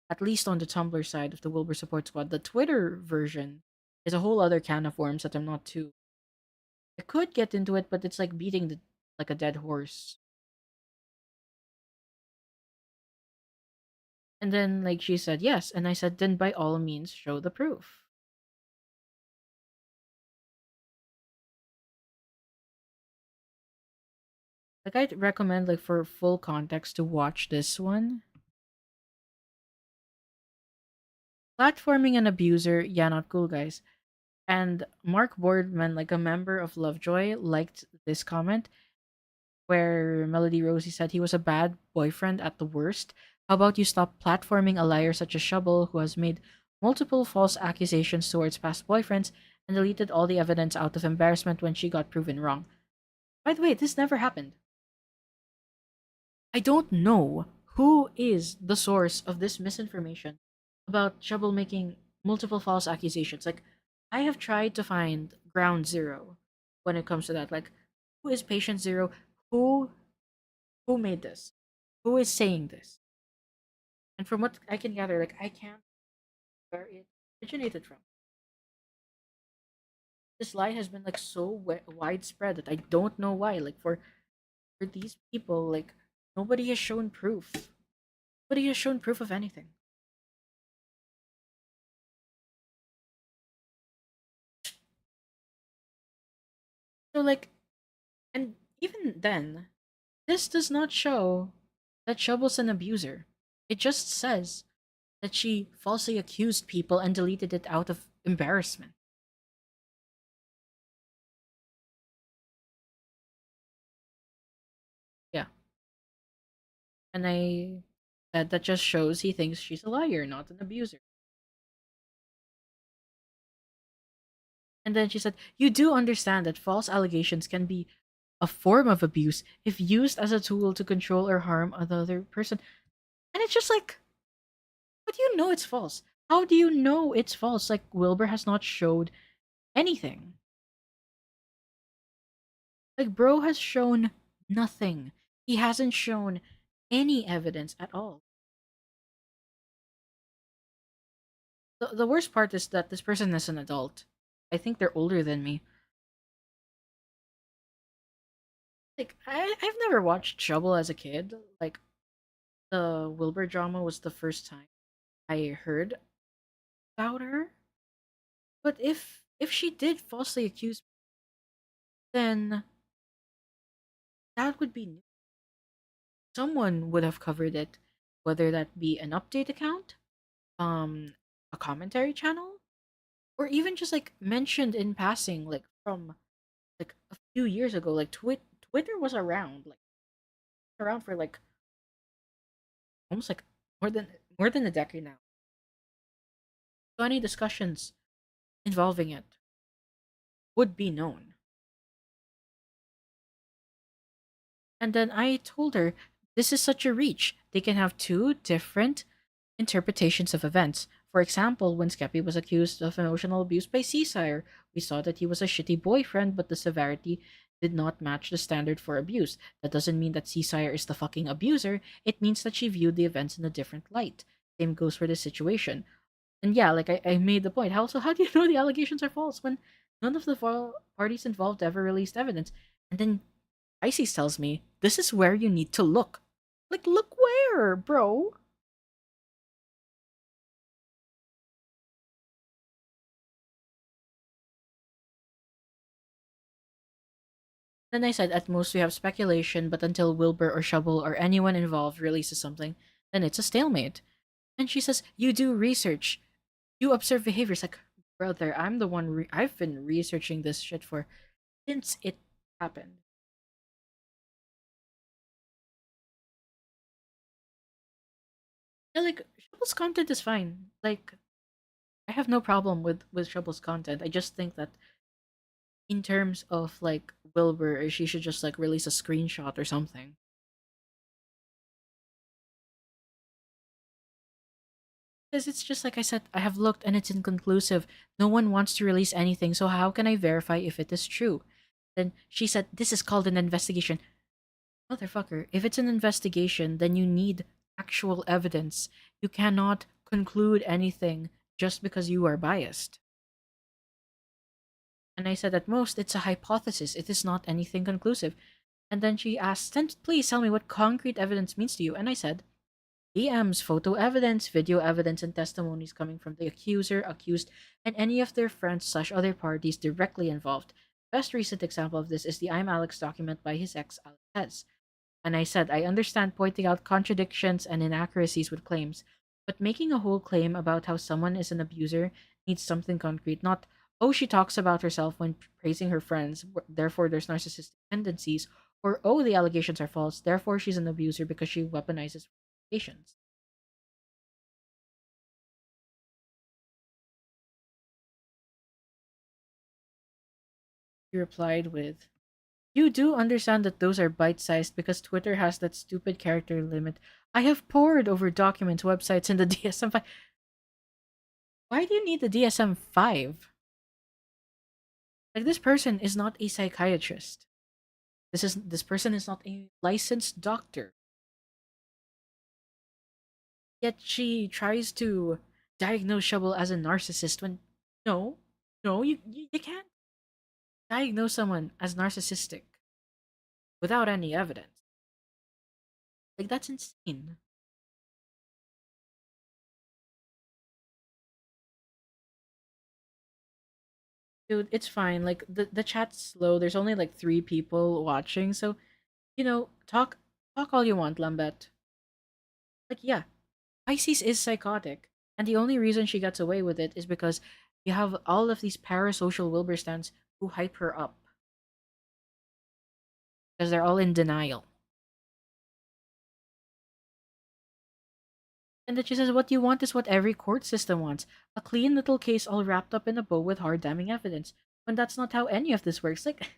at least on the Tumblr side of the Wilbur Support Squad. The Twitter version is a whole other can of worms that I'm not too. I could get into it, but it's like beating like a dead horse. And then, like, she said yes, and I said, then by all means, show the proof. Like, I'd recommend, like, for full context to watch this one. Platforming an abuser, yeah, not cool, guys. And Mark Boardman, like a member of Lovejoy, liked this comment where Melody Rosie said he was a bad boyfriend at the worst. How about you stop platforming a liar such as Shovel who has made multiple false accusations towards past boyfriends and deleted all the evidence out of embarrassment when she got proven wrong? By the way, this never happened. I don't know who is the source of this misinformation about Shovel making multiple false accusations. Like, I have tried to find ground zero when it comes to that. Like, who is patient zero? Who who made this? Who is saying this? And from what I can gather, like I can't where it originated from. This lie has been like so widespread that I don't know why. Like for these people, like nobody has shown proof. Nobody has shown proof of anything. So like, and even then, this does not show that Shovel's an abuser. It just says that she falsely accused people and deleted it out of embarrassment. Yeah. And I said that just shows he thinks she's a liar, not an abuser. And then she said, you do understand that false allegations can be a form of abuse if used as a tool to control or harm another person. And it's just like, how do you know it's false? How do you know it's false? Like, Wilbur has not showed anything. Like, bro has shown nothing. He hasn't shown any evidence at all. The worst part is that this person is an adult. I think they're older than me. Like I've never watched Trouble as a kid. Like the Wilbur drama was the first time I heard about her. But if she did falsely accuse me, then that would be new. Someone would have covered it, whether that be an update account, um, a commentary channel, or even just like mentioned in passing, like from like a few years ago. Like Twitter was around, like around for like almost like more than a decade now. So any discussions involving it would be known. And then I told her, this is such a reach. They can have two different interpretations of events. For example, when Skeppy was accused of emotional abuse by Seasire, we saw that he was a shitty boyfriend, but the severity did not match the standard for abuse. That doesn't mean that Seasire is the fucking abuser. It means that she viewed the events in a different light. Same goes for this situation. And yeah, like I made the point. How do you know the allegations are false when none of the parties involved ever released evidence? And then Isis tells me, this is where you need to look. Like, look where, bro? Then I said, at most we have speculation, but until Wilbur or Shovel or anyone involved releases something, then it's a stalemate. And she says, you do research. You observe behaviors. Like, brother, I'm the one, I've been researching this shit for since it happened. Yeah, like, Shovel's content is fine. Like, I have no problem with Shovel's content. I just think that in terms of like Wilbur, she should just like release a screenshot or something. Because it's just like I said, I have looked and it's inconclusive. No one wants to release anything, so how can I verify if it is true? Then she said, this is called an investigation. Motherfucker, if it's an investigation, then you need actual evidence. You cannot conclude anything just because you are biased. And I said, at most, it's a hypothesis. It is not anything conclusive. And then she asked, please tell me what concrete evidence means to you. And I said, DMs, photo evidence, video evidence, and testimonies coming from the accuser, accused, and any of their friends/other parties directly involved. Best recent example of this is the I'm Alex document by his ex, Alex Hez. And I said, I understand pointing out contradictions and inaccuracies with claims, but making a whole claim about how someone is an abuser needs something concrete, not, oh, she talks about herself when praising her friends, therefore there's narcissistic tendencies, or oh, the allegations are false, therefore she's an abuser because she weaponizes allegations. He replied with, you do understand that those are bite-sized because Twitter has that stupid character limit. I have pored over documents, websites, and the DSM-5. Why do you need the DSM-5? Like, this person is not a psychiatrist. This person is not a licensed doctor. Yet she tries to diagnose Shovel as a narcissist when no, you can't diagnose someone as narcissistic without any evidence. Like, that's insane. Dude, it's fine. Like the chat's slow. There's only like 3 people watching, so talk all you want, Lambet. Like, yeah, Pisces is psychotic, and the only reason she gets away with it is because you have all of these parasocial Wilburstans who hype her up because they're all in denial. And then she says, what you want is what every court system wants, a clean little case all wrapped up in a bow with hard damning evidence. When that's not how any of this works. Like,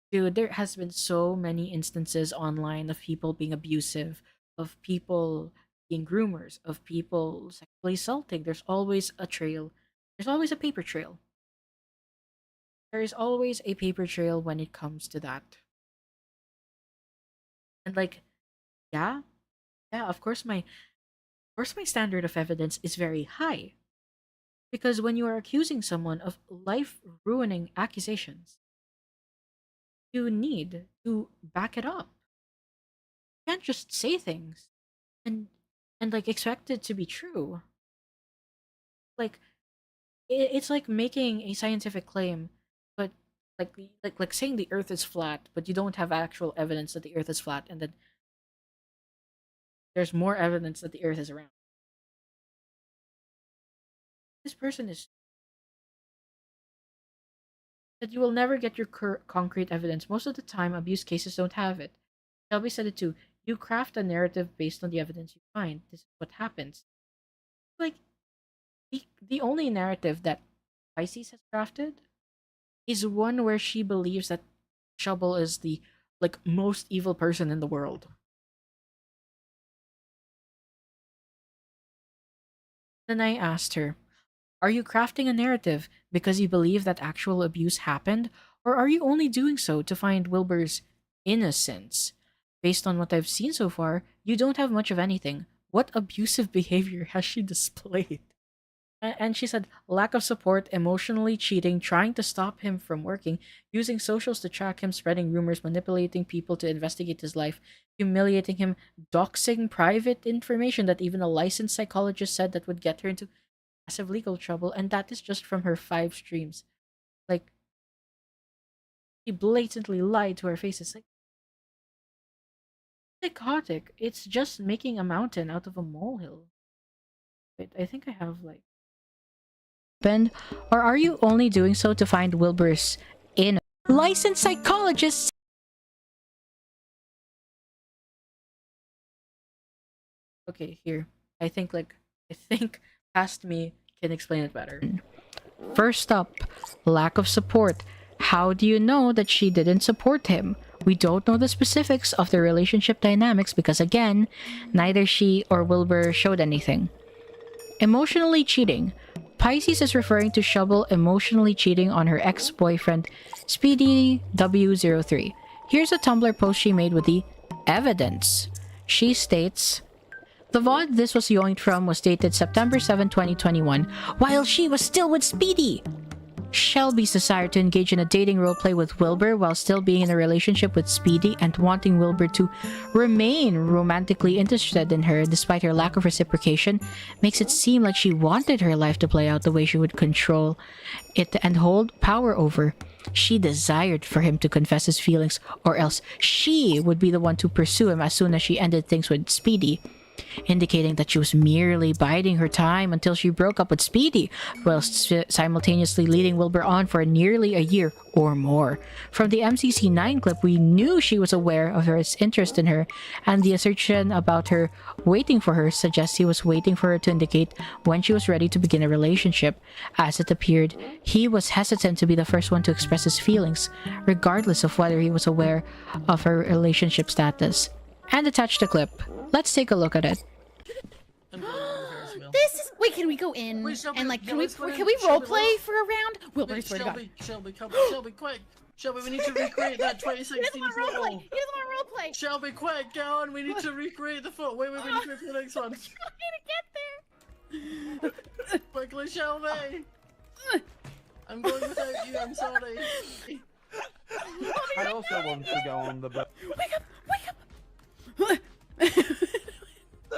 dude, there has been so many instances online of people being abusive, of people being groomers, of people sexually assaulting. There's always a trail. There's always a paper trail. There is always a paper trail when it comes to that. And like, yeah, yeah, of course my standard of evidence is very high. Because when you are accusing someone of life ruining accusations, you need to back it up. You can't just say things and like expect it to be true. Like it's like making a scientific claim, but like saying the Earth is flat, but you don't have actual evidence that the Earth is flat, and then there's more evidence that the Earth is round. This person is that you will never get your concrete evidence. Most of the time, abuse cases don't have it. Shelby said it too. You craft a narrative based on the evidence you find. This is what happens. Like the only narrative that Pisces has crafted is one where she believes that Shovel is the like most evil person in the world. Then I asked her, "Are you crafting a narrative because you believe that actual abuse happened, or are you only doing so to find Wilbur's innocence? Based on what I've seen so far, you don't have much of anything. What abusive behavior has she displayed?" And she said, lack of support, emotionally cheating, trying to stop him from working, using socials to track him, spreading rumors, manipulating people to investigate his life, humiliating him, doxing private information that even a licensed psychologist said that would get her into massive legal trouble, and that is just from her 5 streams. Like, she blatantly lied to our faces. Like, psychotic. It's just making a mountain out of a molehill. Wait, I think I have like or are you only doing so to find Wilbur's in licensed psychologists? Okay, here. I think past me can explain it better. First up, lack of support. How do you know that she didn't support him? We don't know the specifics of the relationship dynamics because again, neither she or Wilbur showed anything. Emotionally cheating. Pisces is referring to Shovel emotionally cheating on her ex-boyfriend, Speedy W03. Here's a Tumblr post she made with the evidence. She states, the VOD this was yoinked from was dated September 7, 2021, while she was still with Speedy. Shelby's desire to engage in a dating roleplay with Wilbur while still being in a relationship with Speedy and wanting Wilbur to remain romantically interested in her despite her lack of reciprocation makes it seem like she wanted her life to play out the way she would control it and hold power over. She desired for him to confess his feelings, or else she would be the one to pursue him as soon as she ended things with Speedy, indicating that she was merely biding her time until she broke up with Speedy, whilst simultaneously leading Wilbur on for nearly a year or more. From the MCC9 clip, we knew she was aware of his interest in her, and the assertion about her waiting for her suggests he was waiting for her to indicate when she was ready to begin a relationship. As it appeared, he was hesitant to be the first one to express his feelings, regardless of whether he was aware of her relationship status. And attached a clip. Let's take a look at it. This is. Wait, can we go in and like can we role play for a round? Wilbur, swear to God. Shelby, come, Shelby, quick! Shelby, we need to recreate that 2016 He doesn't want photo. role play. He doesn't want role play. Shelby, quick, get on! We need to recreate the photo. Wait, we need to wait for the next one. I'm trying to get there. Quickly, Shelby. I'm going without you. I'm sorry. I also want to go on the boat. Wake up! Wake up!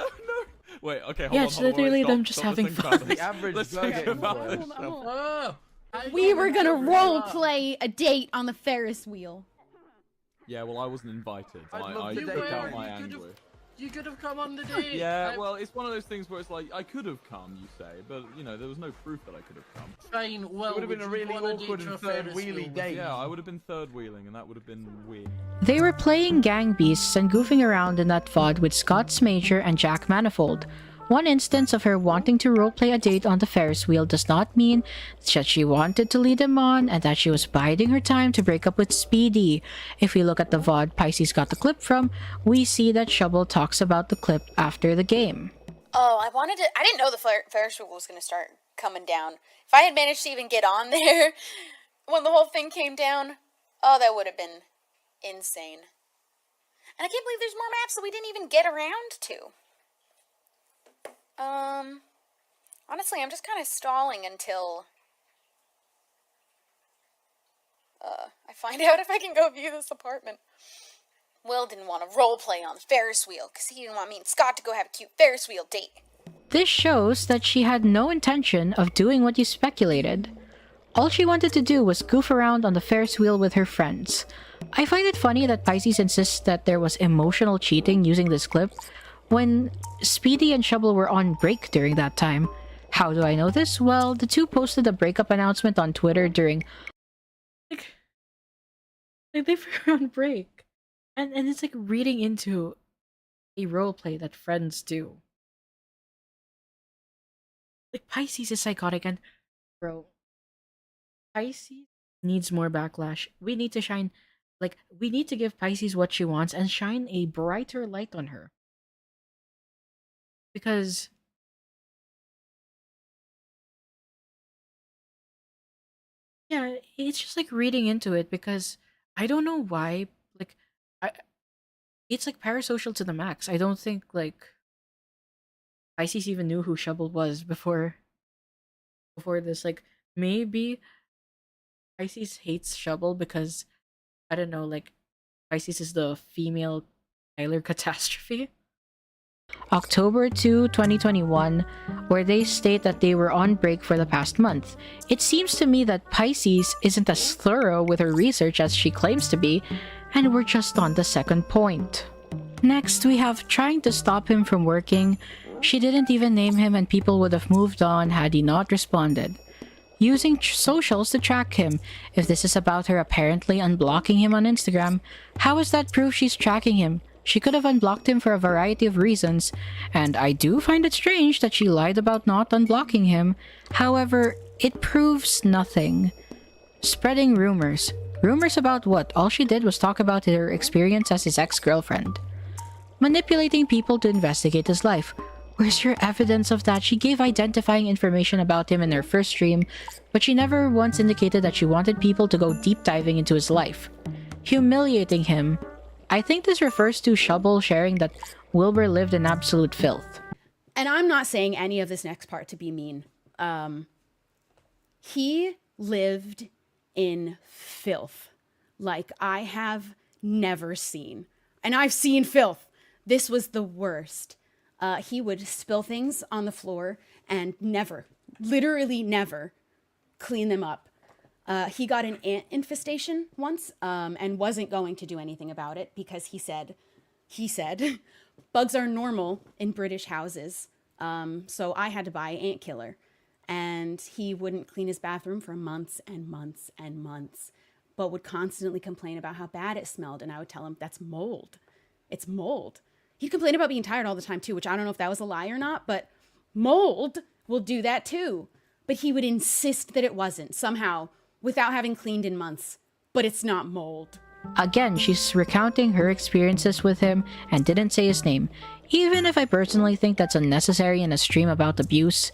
No. Wait, okay, hold Yeah, on. it's literally them just Stop, having let's think fun. about this. The average Let's burger think in about the this. world. Oh, We were gonna role play a date on the Ferris wheel. Yeah, well, I wasn't invited. I'd I love to put date out you. my You could've- anguish. You could have come on the date. Yeah, well, it's one of those things where it's like, I could have come, you say, but, you know, there was no proof that I could have come. Fine, well, It would have been a you really go on a awkward date and to a third Ferris wheelie wheel? date. Yeah, I would have been third wheeling, and that would have been weird. They were playing Gang Beasts and goofing around in that VOD with Scott Major and Jack Manifold. One instance of her wanting to roleplay a date on the Ferris wheel does not mean that she wanted to lead him on and that she was biding her time to break up with Speedy. If we look at the VOD Pisces got the clip from, we see that Shovel talks about the clip after the game. Oh, I didn't know the Ferris wheel was gonna start coming down. If I had managed to even get on there when the whole thing came down, oh, that would have been insane. And I can't believe there's more maps that we didn't even get around to. Honestly, I'm just kind of stalling until I find out if I can go view this apartment. Will didn't want to roleplay on the Ferris wheel because he didn't want me and Scott to go have a cute Ferris wheel date. This shows that she had no intention of doing what you speculated. All she wanted to do was goof around on the Ferris wheel with her friends. I find it funny that Pisces insists that there was emotional cheating using this clip, when Speedy and Shovel were on break during that time. How do I know this? Well, the two posted a breakup announcement on Twitter during... Like they were on break. And it's like reading into a roleplay that friends do. Like, Pisces is psychotic, and bro, Pisces needs more backlash. We need to shine, like, we need to give Pisces what she wants and shine a brighter light on her. Because yeah, it's just like reading into it, because I don't know why, like, it's like parasocial to the max. I don't think like Pisces even knew who Shovel was before this. Like, maybe Pisces hates Shovel because, I don't know, like, Pisces is the female Tyler Catastrophe. October 2, 2021, where they state that they were on break for the past month. It seems to me that Pisces isn't as thorough with her research as she claims to be, and we're just on the second point. Next, we have trying to stop him from working. She didn't even name him, and people would have moved on had he not responded. Using socials to track him. If this is about her apparently unblocking him on Instagram, how is that proof she's tracking him? She could have unblocked him for a variety of reasons, and I do find it strange that she lied about not unblocking him. However, it proves nothing. Spreading rumors. Rumors about what? All she did was talk about her experience as his ex-girlfriend. Manipulating people to investigate his life. Where's your evidence of that? She gave identifying information about him in her first stream, but she never once indicated that she wanted people to go deep diving into his life. Humiliating him. I think this refers to Shovel sharing that Wilbur lived in absolute filth. And I'm not saying any of this next part to be mean. He lived in filth like I have never seen. And I've seen filth. This was the worst. He would spill things on the floor and never, literally never, clean them up. He got an ant infestation once and wasn't going to do anything about it because he said, bugs are normal in British houses. So I had to buy ant killer. And he wouldn't clean his bathroom for months and months and months, but would constantly complain about how bad it smelled. And I would tell him, that's mold. It's mold. He'd complain about being tired all the time too, which I don't know if that was a lie or not, but mold will do that too. But he would insist that it wasn't somehow without having cleaned in months, but it's not mold. Again, she's recounting her experiences with him and didn't say his name. Even if I personally think that's unnecessary in a stream about abuse,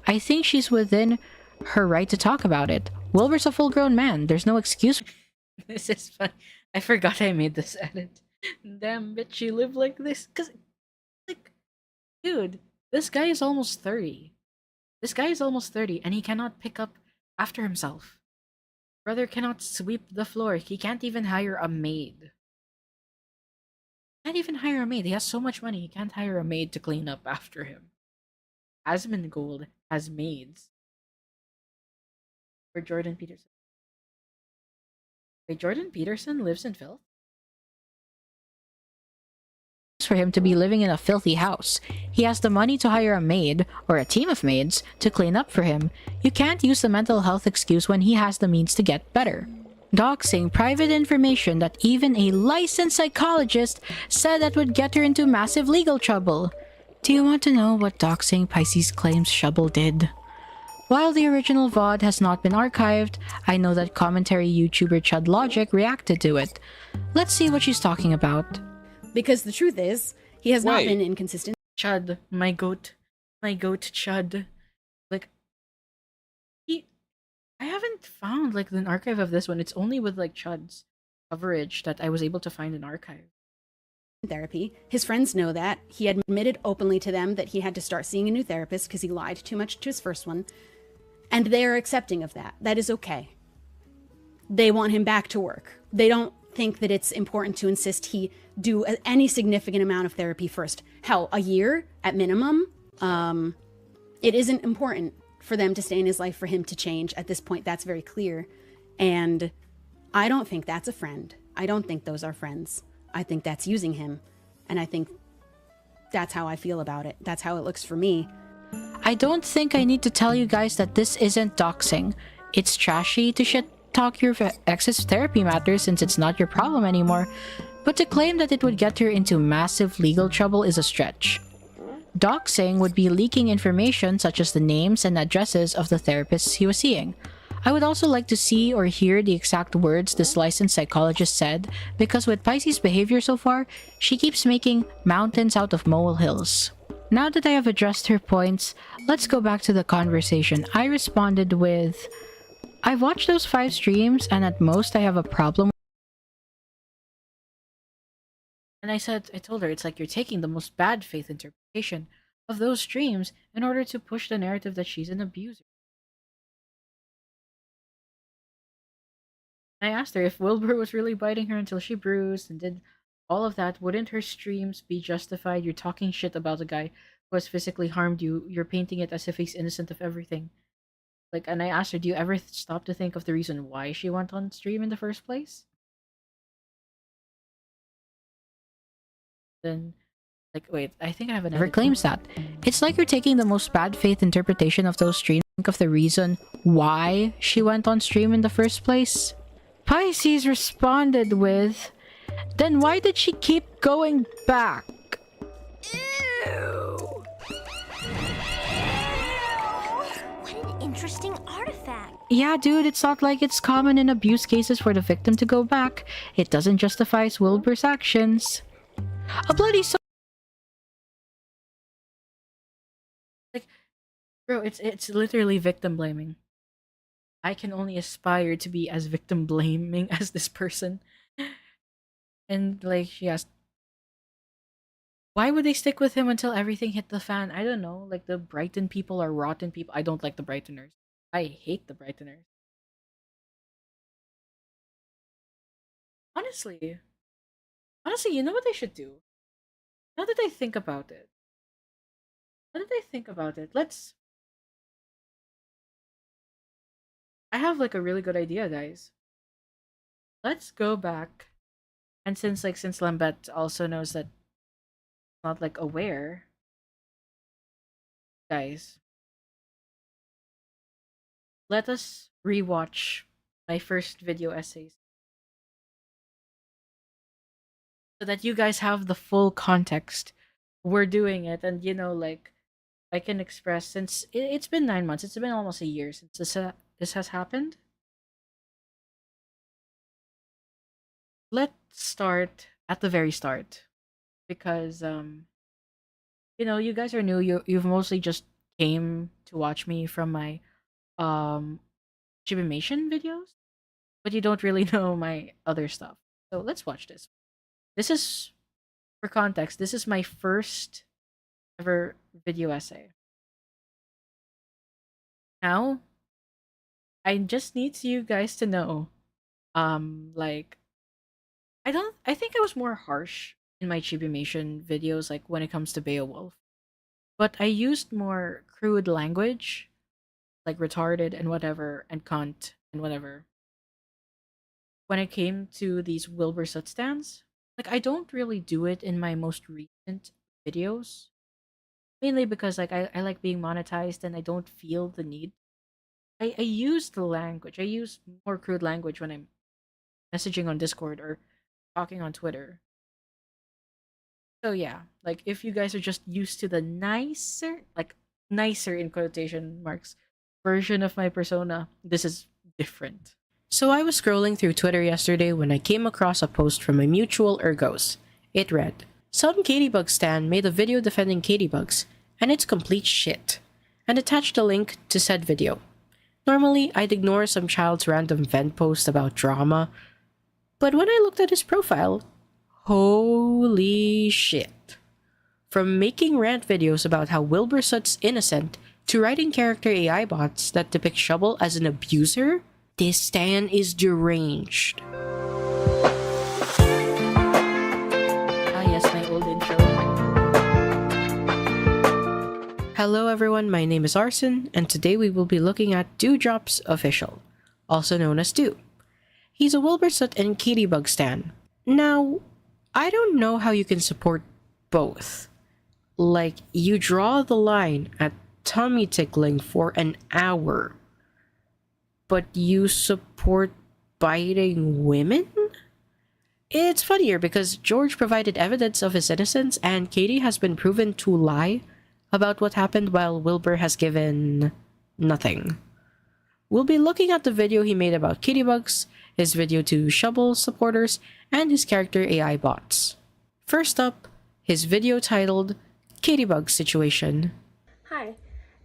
I think she's within her right to talk about it. Wilbur's a full-grown man. There's no excuse. This is fun. I forgot I made this edit. Damn, bitch, you live like this? Cause, like, dude, this guy is almost 30. This guy is almost 30, and he cannot pick up after himself. Brother cannot sweep the floor. He can't even hire a maid. Can't even hire a maid. He has so much money, he can't hire a maid to clean up after him. Asmongold has maids. For Jordan Peterson. Wait, Jordan Peterson lives in filth? For him to be living in a filthy house. He has the money to hire a maid, or a team of maids, to clean up for him. You can't use the mental health excuse when he has the means to get better. Doxing private information that even a licensed psychologist said that would get her into massive legal trouble. Do you want to know what doxing Pisces claims Shovel did? While the original VOD has not been archived, I know that commentary YouTuber Chud Logic reacted to it. Let's see what she's talking about. Because the truth is, he has not been inconsistent. Chud, my goat Chud. Like, I haven't found like an archive of this one. It's only with like Chud's coverage that I was able to find an archive. therapy. His friends know that. He admitted openly to them that he had to start seeing a new therapist because he lied too much to his first one. And they are accepting of that. That is okay. They want him back to work. They don't think that it's important to insist he do any significant amount of therapy first. Hell, a year at minimum. It isn't important for them to stay in his life for him to change. At this point, that's very clear. And I don't think that's a friend. I don't think those are friends. I think that's using him. And I think that's how I feel about it. That's how it looks for me. I don't think I need to tell you guys that this isn't doxing. It's trashy to shit talk your ex's therapy matters since it's not your problem anymore. But to claim that it would get her into massive legal trouble is a stretch. Doxing would be leaking information such as the names and addresses of the therapists he was seeing. I would also like to see or hear the exact words this licensed psychologist said, because with Pisces' behavior so far, she keeps making mountains out of molehills. Now that I have addressed her points, let's go back to the conversation. I responded with, I've watched those 5 streams and at most I have a problem. And I told her, it's like you're taking the most bad faith interpretation of those streams in order to push the narrative that she's an abuser. I asked her if Wilbur was really biting her until she bruised and did all of that. Wouldn't her streams be justified? You're talking shit about a guy who has physically harmed you. You're painting it as if he's innocent of everything. And I asked her, do you ever stop to think of the reason why she went on stream in the first place? Then, wait, I think I have another. Never claims that. It's like you're taking the most bad faith interpretation of those streams. Think of the reason why she went on stream in the first place. Pisces responded with, then why did she keep going back? Ew. What an interesting artifact. Yeah, dude, it's not like it's common in abuse cases for the victim to go back. It doesn't justify Wilbur's actions. A bloody bro, it's literally victim blaming. I can only aspire to be as victim blaming as this person. And she asked, why would they stick with him until everything hit the fan? I don't know. The Brighton people are rotten people. I don't like the Brightoners. I hate the Brightoners. Honestly, you know what they should do? Now that I think about it. I have a really good idea, guys. Let's go back. And since Lambeth also knows that not aware, guys, let us rewatch my first video essays so that you guys have the full context. We're doing it, and I can express, since it's been 9 months, it's been almost a year since this has happened. Let's start at the very start, because you guys are new. You've mostly just came to watch me from my Chibimation videos, but you don't really know my other stuff. So let's watch this. This is, for context, this is my first ever video essay. Now, I just need you guys to know, I think I was more harsh in my Chibimation videos, when it comes to Beowulf. But I used more crude language, retarded and whatever, and cunt and whatever. When it came to these Wilbur Soot stands, I don't really do it in my most recent videos. Mainly because I like being monetized and I don't feel the need. I use the language. I use more crude language when I'm messaging on Discord or talking on Twitter. So yeah, if you guys are just used to the nicer in quotation marks version of my persona, this is different. So I was scrolling through Twitter yesterday when I came across a post from a mutual Ergos. It read, some Katybug stan made a video defending Katybugs, and it's complete shit, and attached a link to said video. Normally, I'd ignore some child's random vent post about drama, but when I looked at his profile, Holy shit. From making rant videos about how Wilbur Soot's innocent to writing character AI bots that depict Shovel as an abuser, this stan is deranged. Ah, yes, my old intro. Hello everyone, my name is Arson, and today we will be looking at Dewdrop's Official, also known as Dew. He's a Wilbur Soot and Katybug stan. Now, I don't know how you can support both. Like, you draw the line at tummy tickling for an hour, but you support biting women? It's funnier because George provided evidence of his innocence and Katie has been proven to lie about what happened while Wilbur has given nothing. We'll be looking at the video he made about Katybugs, his video to Shovel supporters, and his character AI bots. First up, his video titled Katybug Situation. Hi,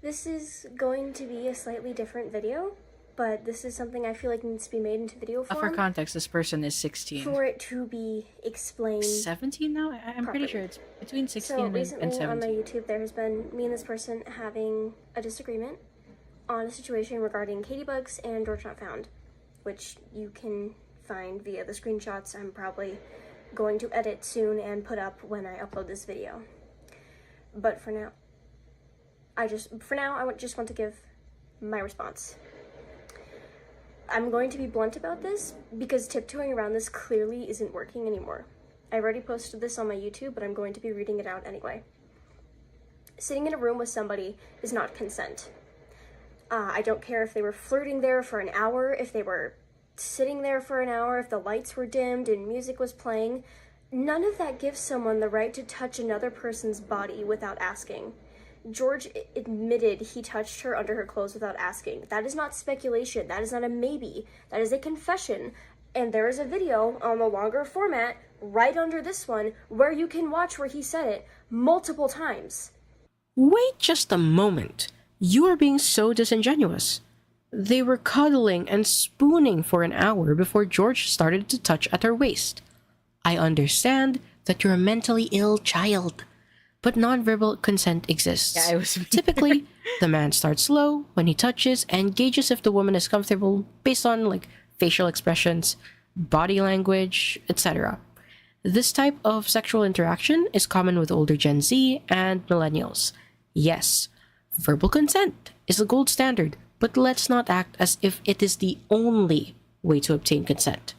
this is going to be a slightly different video, but this is something I feel like needs to be made into video form. For context, this person is 16. For it to be explained. 17 now? I'm pretty sure it's between 16 so and recently 17. on my YouTube, there has been me and this person having a disagreement on a situation regarding Katybugs and George Not Found, which you can find via the screenshots I'm probably going to edit soon and put up when I upload this video. But for now, I just want to give my response. I'm going to be blunt about this because tiptoeing around this clearly isn't working anymore. I already posted this on my YouTube, but I'm going to be reading it out anyway. Sitting in a room with somebody is not consent. I don't care if they were flirting there for an hour, if they were sitting there for an hour, if the lights were dimmed and music was playing. None of that gives someone the right to touch another person's body without asking. George admitted he touched her under her clothes without asking. That is not speculation. That is not a maybe. That is a confession. And there is a video on the longer format right under this one where you can watch where he said it multiple times. Wait just a moment. You are being so disingenuous. They were cuddling and spooning for an hour before George started to touch at her waist. I understand that you're a mentally ill child, but nonverbal consent exists. Yeah, it was Typically, the man starts slow when he touches and gauges if the woman is comfortable based on like facial expressions, body language, etc. This type of sexual interaction is common with older Gen Z and millennials. Yes, verbal consent is the gold standard, but let's not act as if it is the only way to obtain consent.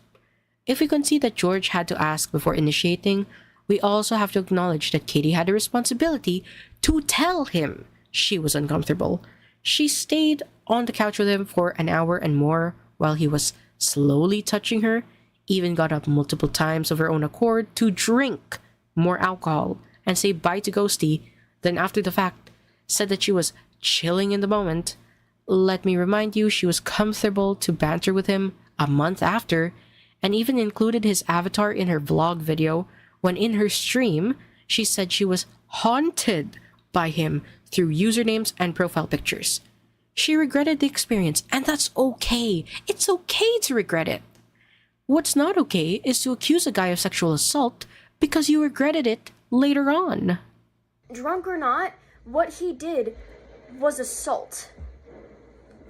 If we concede that George had to ask before initiating, we also have to acknowledge that Katie had a responsibility to tell him she was uncomfortable. She stayed on the couch with him for an hour and more while he was slowly touching her, even got up multiple times of her own accord to drink more alcohol and say bye to Ghosty, then after the fact said that she was chilling in the moment. Let me remind you, she was comfortable to banter with him a month after, and even included his avatar in her vlog video when in her stream, she said she was haunted by him through usernames and profile pictures. She regretted the experience, and that's okay. It's okay to regret it. What's not okay is to accuse a guy of sexual assault because you regretted it later on. Drunk or not, what he did was assault.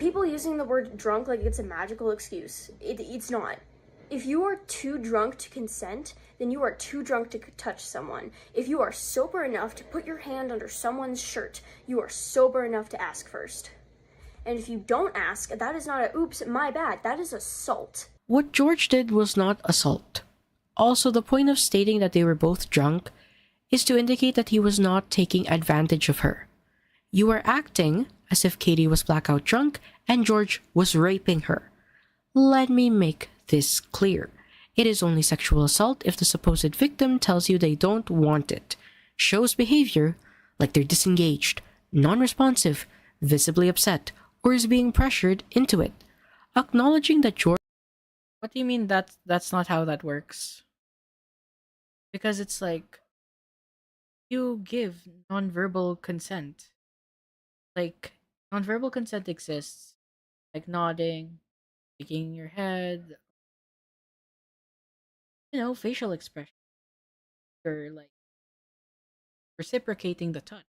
People using the word drunk like it's a magical excuse. It's not. If you are too drunk to consent, then you are too drunk to touch someone. If you are sober enough to put your hand under someone's shirt, you are sober enough to ask first. And if you don't ask, that is not a oops, my bad. That is assault. What George did was not assault. Also, the point of stating that they were both drunk is to indicate that he was not taking advantage of her. You are acting as if Katie was blackout drunk and George was raping her. Let me make this clear. It is only sexual assault if the supposed victim tells you they don't want it, shows behavior like they're disengaged, non-responsive, visibly upset, or is being pressured into it. Acknowledging that George... What do you mean that's not how that works? Because it's like, you give nonverbal consent. Like, nonverbal consent exists. Like nodding, shaking your head, facial expression. you're like reciprocating the touch.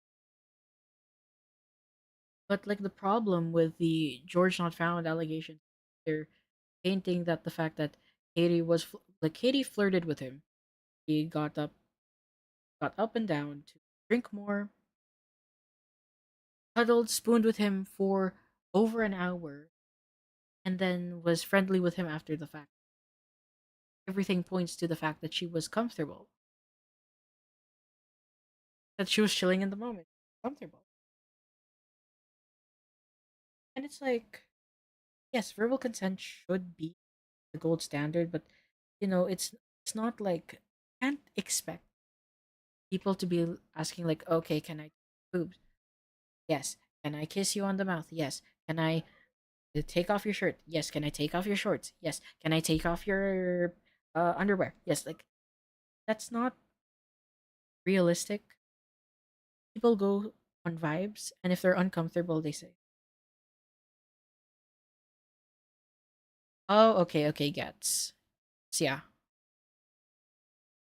But like the problem with the George not found allegations, they're painting that the fact that Katie flirted with him. He got up and down to drink more, cuddled, spooned with him for over an hour, and then was friendly with him after the fact. Everything points to the fact that she was comfortable. That she was chilling in the moment. Comfortable. And it's like, yes, verbal consent should be the gold standard, but it's not like can't expect people to be asking like, okay, can I boobs? Yes. Can I kiss you on the mouth? Yes. Can I take off your shirt? Yes. Can I take off your shorts? Yes. Can I take off your underwear? Yes. Like that's not realistic. People go on vibes, and if they're uncomfortable, they say, "Oh, okay, gets." So, yeah.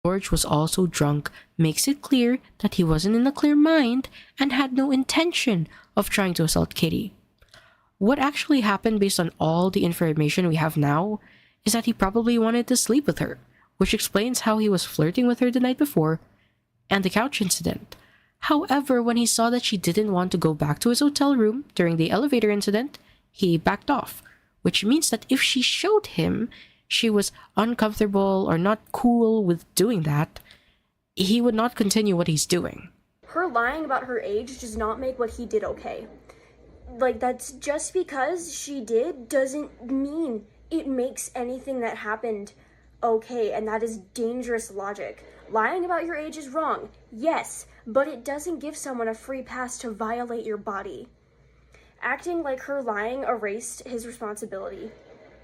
George was also drunk makes it clear that he wasn't in a clear mind and had no intention of trying to assault Katie. What actually happened based on all the information we have now is that he probably wanted to sleep with her, which explains how he was flirting with her the night before and the couch incident. However, when he saw that she didn't want to go back to his hotel room during the elevator incident, he backed off, which means that if she showed him she was uncomfortable or not cool with doing that, he would not continue what he's doing. Her lying about her age does not make what he did okay. Like, that's just because she did doesn't mean it makes anything that happened okay, and that is dangerous logic. Lying about your age is wrong, yes, but it doesn't give someone a free pass to violate your body. Acting like her lying erased his responsibility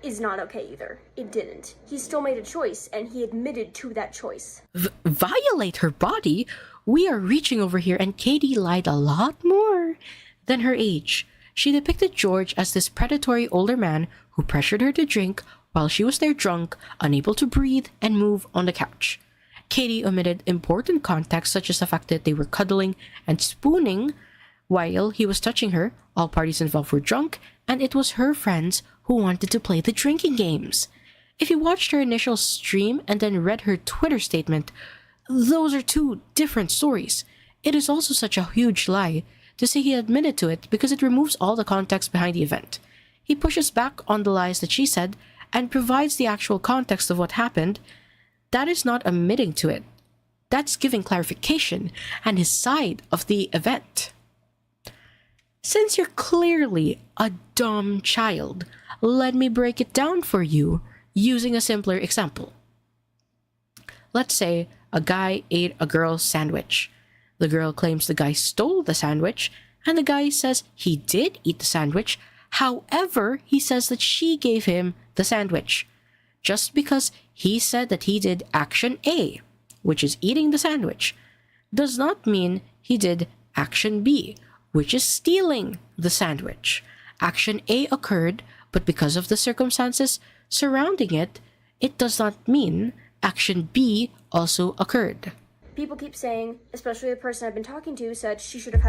is not okay either. It didn't. He still made a choice, and he admitted to that choice. Violate her body? We are reaching over here, and Katie lied a lot more than her age. She depicted George as this predatory older man who pressured her to drink while she was there drunk, unable to breathe and move on the couch. Katie omitted important context such as the fact that they were cuddling and spooning while he was touching her. All parties involved were drunk, and it was her friends who wanted to play the drinking games. If you watched her initial stream and then read her Twitter statement, those are two different stories. It is also such a huge lie to say he admitted to it because it removes all the context behind the event. He pushes back on the lies that she said and provides the actual context of what happened. That is not admitting to it. That's giving clarification and his side of the event. Since you're clearly a dumb child, let me break it down for you using a simpler example. Let's say a guy ate a girl's sandwich. The girl claims the guy stole the sandwich, and the guy says he did eat the sandwich. However, he says that she gave him the sandwich. Just because he said that he did action A, which is eating the sandwich, does not mean he did action B, which is stealing the sandwich. Action A occurred, but because of the circumstances surrounding it, it does not mean action B also occurred. People keep saying, especially the person I've been talking to, said she should have had a